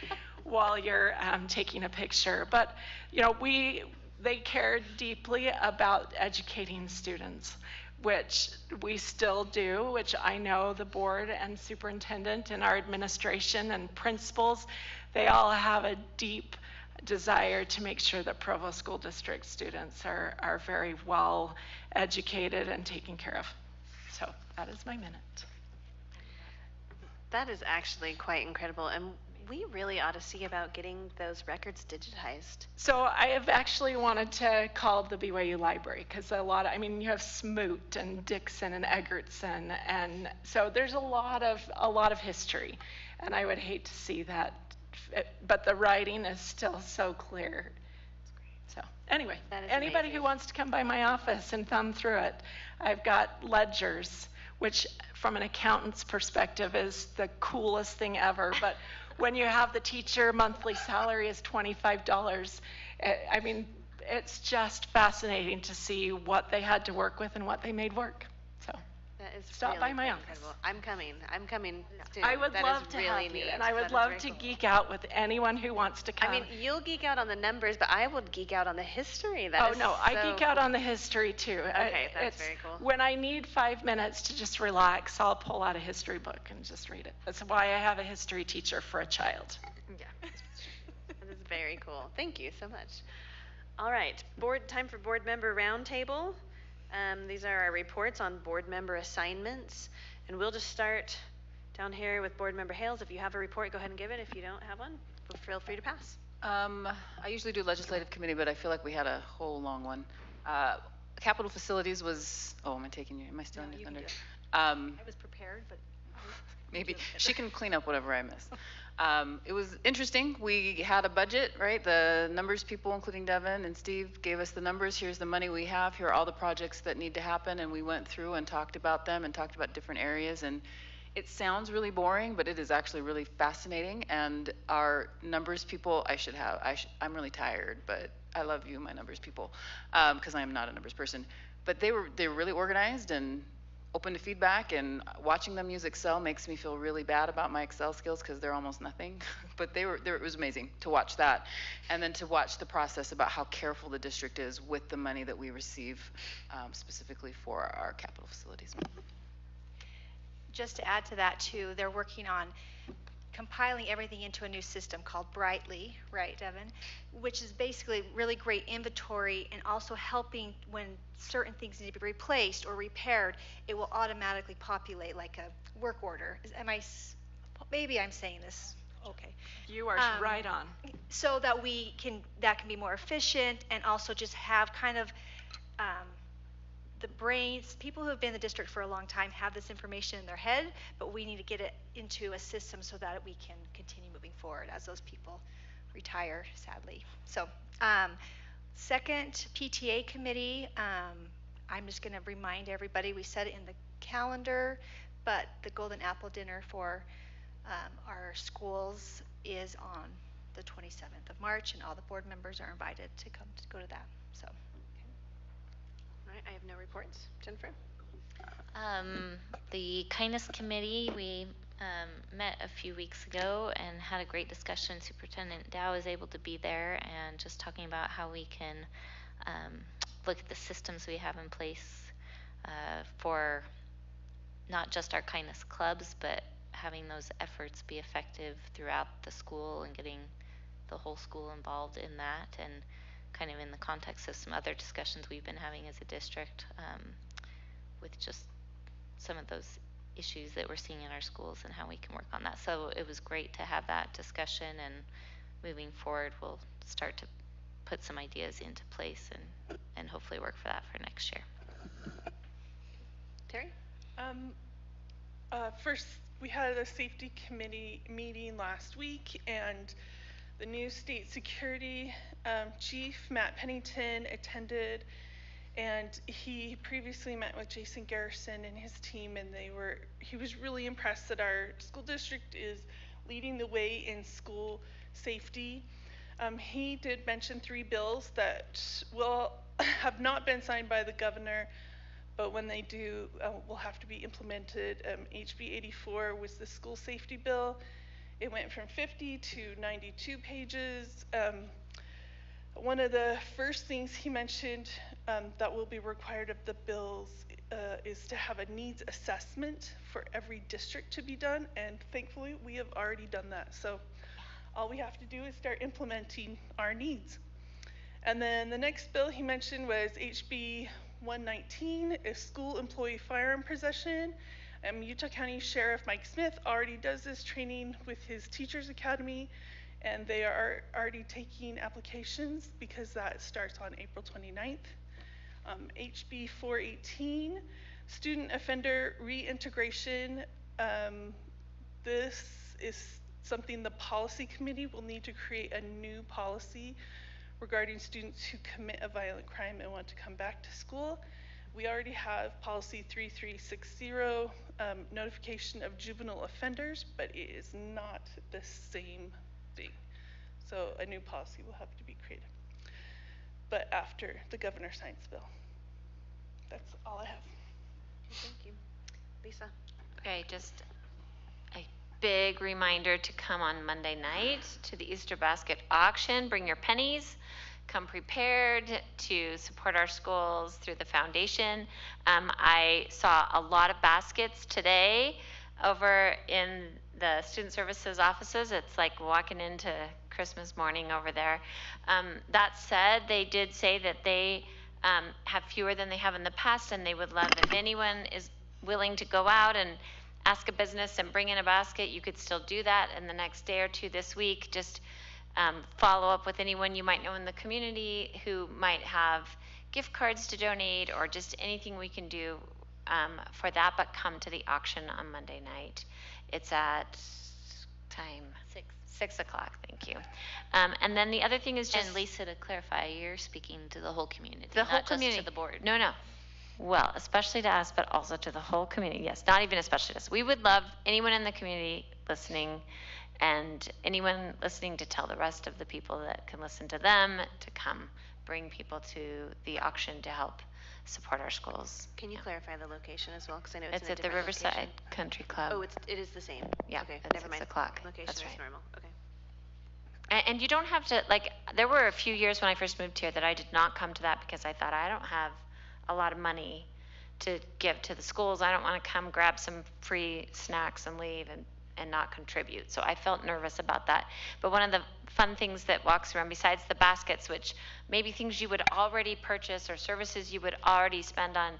R: taking a picture. But they cared deeply about educating students, which we still do, which I know the board and superintendent and our administration and principals, they all have a deep desire to make sure that Provo School District students are very well educated and taken care of. So that is my minute.
A: That is actually quite incredible, and we really ought to see about getting those records digitized.
R: So I have actually wanted to call the BYU library because you have Smoot and Dixon and Egertson, and so there's a lot of history, and I would hate to see that, but the writing is still so clear. So anyway, anybody who wants to come by my office and thumb through it, I've got ledgers, which from an accountant's perspective is the coolest thing ever, but when you have the teacher monthly salary is $25, it's just fascinating to see what they had to work with and what they made work. So
A: That is
R: stop
A: really
R: by my
A: quite
R: office.
A: incredible. I'm coming soon.
R: I would
A: That
R: love
A: is
R: to
A: really
R: have you,
A: neat.
R: and I would
A: That is
R: love
A: very
R: to
A: cool.
R: geek out with anyone who wants to come.
A: I mean, you'll geek out on the numbers, but I would geek out on the history. That
R: Oh
A: is
R: no, I
A: so
R: geek out on the history too.
A: Okay, that's
R: It's-
A: very cool.
R: When I need 5 minutes to just relax, I'll pull out a history book and just read it. That's why I have a history teacher for a child.
A: Yeah, that is very cool. Thank you so much. All right, time for board member roundtable. These are our reports on board member assignments, and we'll just start down here with board member Hales. If you have a report, go ahead and give it. If you don't have one, feel free to pass.
B: I usually do legislative committee, but I feel like we had a whole long one. Capital facilities was, oh, am I taking you, am I still on your thunder?
C: I was prepared, but
B: Maybe she can clean up whatever I miss. It was interesting. We had a budget, right? The numbers people, including Devin and Steve, gave us the numbers. Here's the money we have. Here are all the projects that need to happen. And we went through and talked about them and talked about different areas. And it sounds really boring, but it is actually really fascinating. And our numbers people, I'm really tired, but I love you, my numbers people, because I am not a numbers person. But they were really organized and open to feedback, and watching them use Excel makes me feel really bad about my Excel skills because they're almost nothing. But it was amazing to watch that. And then to watch the process about how careful the district is with the money that we receive specifically for our capital facilities.
C: just to add to that too, they're working on compiling everything into a new system called Brightly, right, Devin? Which is basically really great inventory and also helping when certain things need to be replaced or repaired, it will automatically populate like a work order. Maybe I'm saying this, okay.
R: You are right on.
C: So that that can be more efficient and also just have kind of the brains, people who have been in the district for a long time have this information in their head, but we need to get it into a system so that we can continue moving forward as those people retire, sadly. So, second, PTA committee, I'm just going to remind everybody, we set it in the calendar, but the Golden Apple Dinner for our schools is on the 27th of March, and all the board members are invited to go to that. So.
A: All right, I have no reports. Jennifer?
D: The Kindness Committee, we met a few weeks ago and had a great discussion. Superintendent Dow was able to be there and just talking about how we can look at the systems we have in place for not just our kindness clubs, but having those efforts be effective throughout the school and getting the whole school involved in that, and kind of in the context of some other discussions we've been having as a district with just some of those issues that we're seeing in our schools and how we can work on that. So it was great to have that discussion, and moving forward we'll start to put some ideas into place and hopefully work for that for next year.
A: Terry?
E: First, we had a safety committee meeting last week, and the new state security chief, Matt Pennington, attended, and he previously met with Jason Garrison and his team, and he was really impressed that our school district is leading the way in school safety. He did mention 3 bills that have not been signed by the governor, but when they do, will have to be implemented. HB 84 was the school safety bill. It went from 50 to 92 pages. One of the first things he mentioned that will be required of the bills is to have a needs assessment for every district to be done, and thankfully we have already done that. So all we have to do is start implementing our needs. And then the next bill he mentioned was HB 119, a school employee firearm possession. Utah County Sheriff Mike Smith already does this training with his Teachers Academy, and they are already taking applications because that starts on April 29th. HB 418, student offender reintegration. This is something the policy committee will need to create a new policy regarding students who commit a violent crime and want to come back to school. We already have policy 3360, notification of juvenile offenders, but it is not the same thing. So a new policy will have to be created. but after the governor signs the bill. That's all I have.
A: Thank you. Lisa?
D: Okay, just a big reminder to come on Monday night to the Easter basket auction. Bring your pennies. Come prepared to support our schools through the foundation. I saw a lot of baskets today over in the student services offices. It's like walking into Christmas morning over there. That said, they did say that they have fewer than they have in the past, and they would love if anyone is willing to go out and ask a business and bring in a basket. You could still do that in the next day or two this week. Just follow up with anyone you might know in the community who might have gift cards to donate, or just anything we can do for that. But come to the auction on Monday night. It's at time 6 o'clock. Thank you. And then the other thing is just,
H: And Lisa, to clarify, you're speaking to the whole community,
D: the whole
H: not
D: community.
H: just to the board.
D: No. Well, especially to us, but also to the whole community. Yes, not even especially to us. We would love anyone in the community listening, and anyone listening to tell the rest of the people that can listen to them to come bring people to the auction to help support our schools.
A: Can you clarify the location as well? Because I know
D: It's
A: in a
D: at the
A: different
D: Riverside
A: location.
D: Country Club.
A: Oh, it is the same.
D: Yeah,
A: Okay,
D: at
A: never
D: 6
A: mind.
D: o'clock.
A: Location
D: That's
A: is
D: right.
A: normal. Okay.
D: And you don't have to, like, there were a few years when I first moved here that I did not come to that because I thought I don't have a lot of money to give to the schools. I don't want to come grab some free snacks and leave and not contribute. So I felt nervous about that. But one of the fun things that walks around, besides the baskets, which maybe things you would already purchase or services you would already spend on,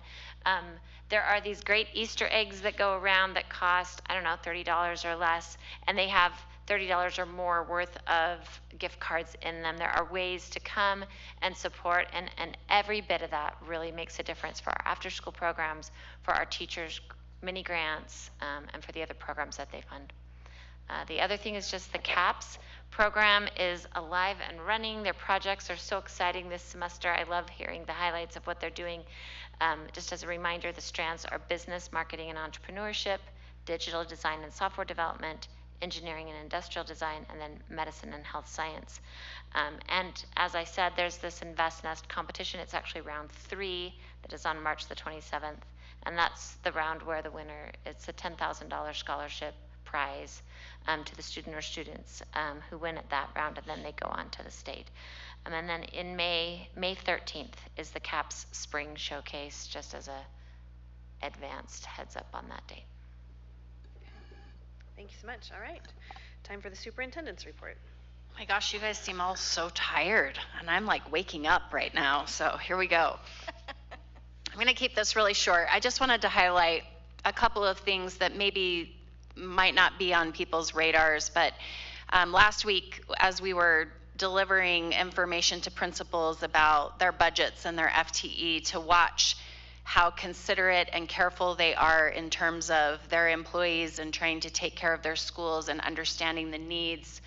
D: there are these great Easter eggs that go around that cost, I don't know, $30 or less, and they have $30 or more worth of gift cards in them. There are ways to come and support, and every bit of that really makes a difference for our after-school programs, for our teachers' mini grants, and for the other programs that they fund. The other thing is just the CAPS program is alive and running. Their projects are so exciting this semester. I love hearing the highlights of what they're doing. Just as a reminder, the strands are business, marketing, and entrepreneurship, digital design and software development, engineering and industrial design, and then medicine and health science. And as I said, there's this InvestNest competition. It's actually round 3 that is on March the 27th. And that's the round where the winner, it's a $10,000 scholarship prize to the student or students who win at that round, and then they go on to the state. And then in May 13th is the CAPS Spring Showcase, just as a advanced heads up on that date.
A: Thank you so much. All right. Time for the superintendent's report.
O: My gosh, you guys seem all so tired, and I'm like waking up right now, so here we go. I'm going to keep this really short. I just wanted to highlight a couple of things that maybe might not be on people's radars, but last week, as we were delivering information to principals about their budgets and their FTE, to watch how considerate and careful they are in terms of their employees and trying to take care of their schools and understanding the needs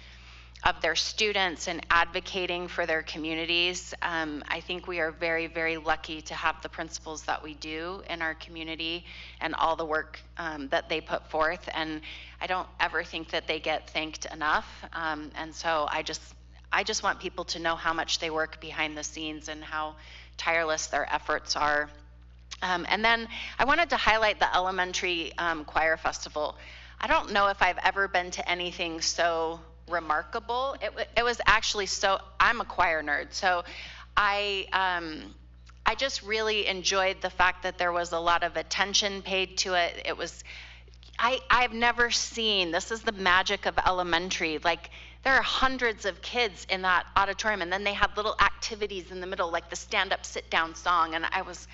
O: of their students and advocating for their communities. I think we are very, very lucky to have the principals that we do in our community and all the work that they put forth. And I don't ever think that they get thanked enough. And so I just want people to know how much they work behind the scenes and how tireless their efforts are. And then I wanted to highlight the elementary choir festival. I don't know if I've ever been to anything so remarkable. It was actually so, I'm a choir nerd, so I just really enjoyed the fact that there was a lot of attention paid to it. It was, I've never seen, this is the magic of elementary, like there are hundreds of kids in that auditorium, and then they had little activities in the middle, like the stand-up, sit-down song, and I was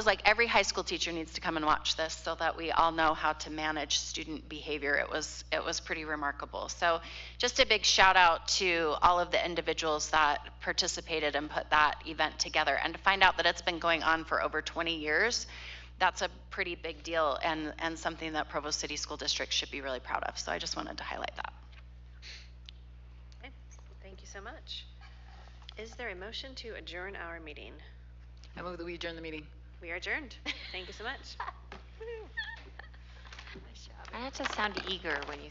O: like, every high school teacher needs to come and watch this so that we all know how to manage student behavior. It was pretty remarkable. So just a big shout out to all of the individuals that participated and put that event together. And to find out that it's been going on for over 20 years, that's a pretty big deal and something that Provo City School District should be really proud of. So I just wanted to highlight that.
A: Okay. Thank you so much. Is there a motion to adjourn our meeting?
B: I move that we adjourn the meeting.
A: We are adjourned. Thank you so much.
D: I have to sound eager when you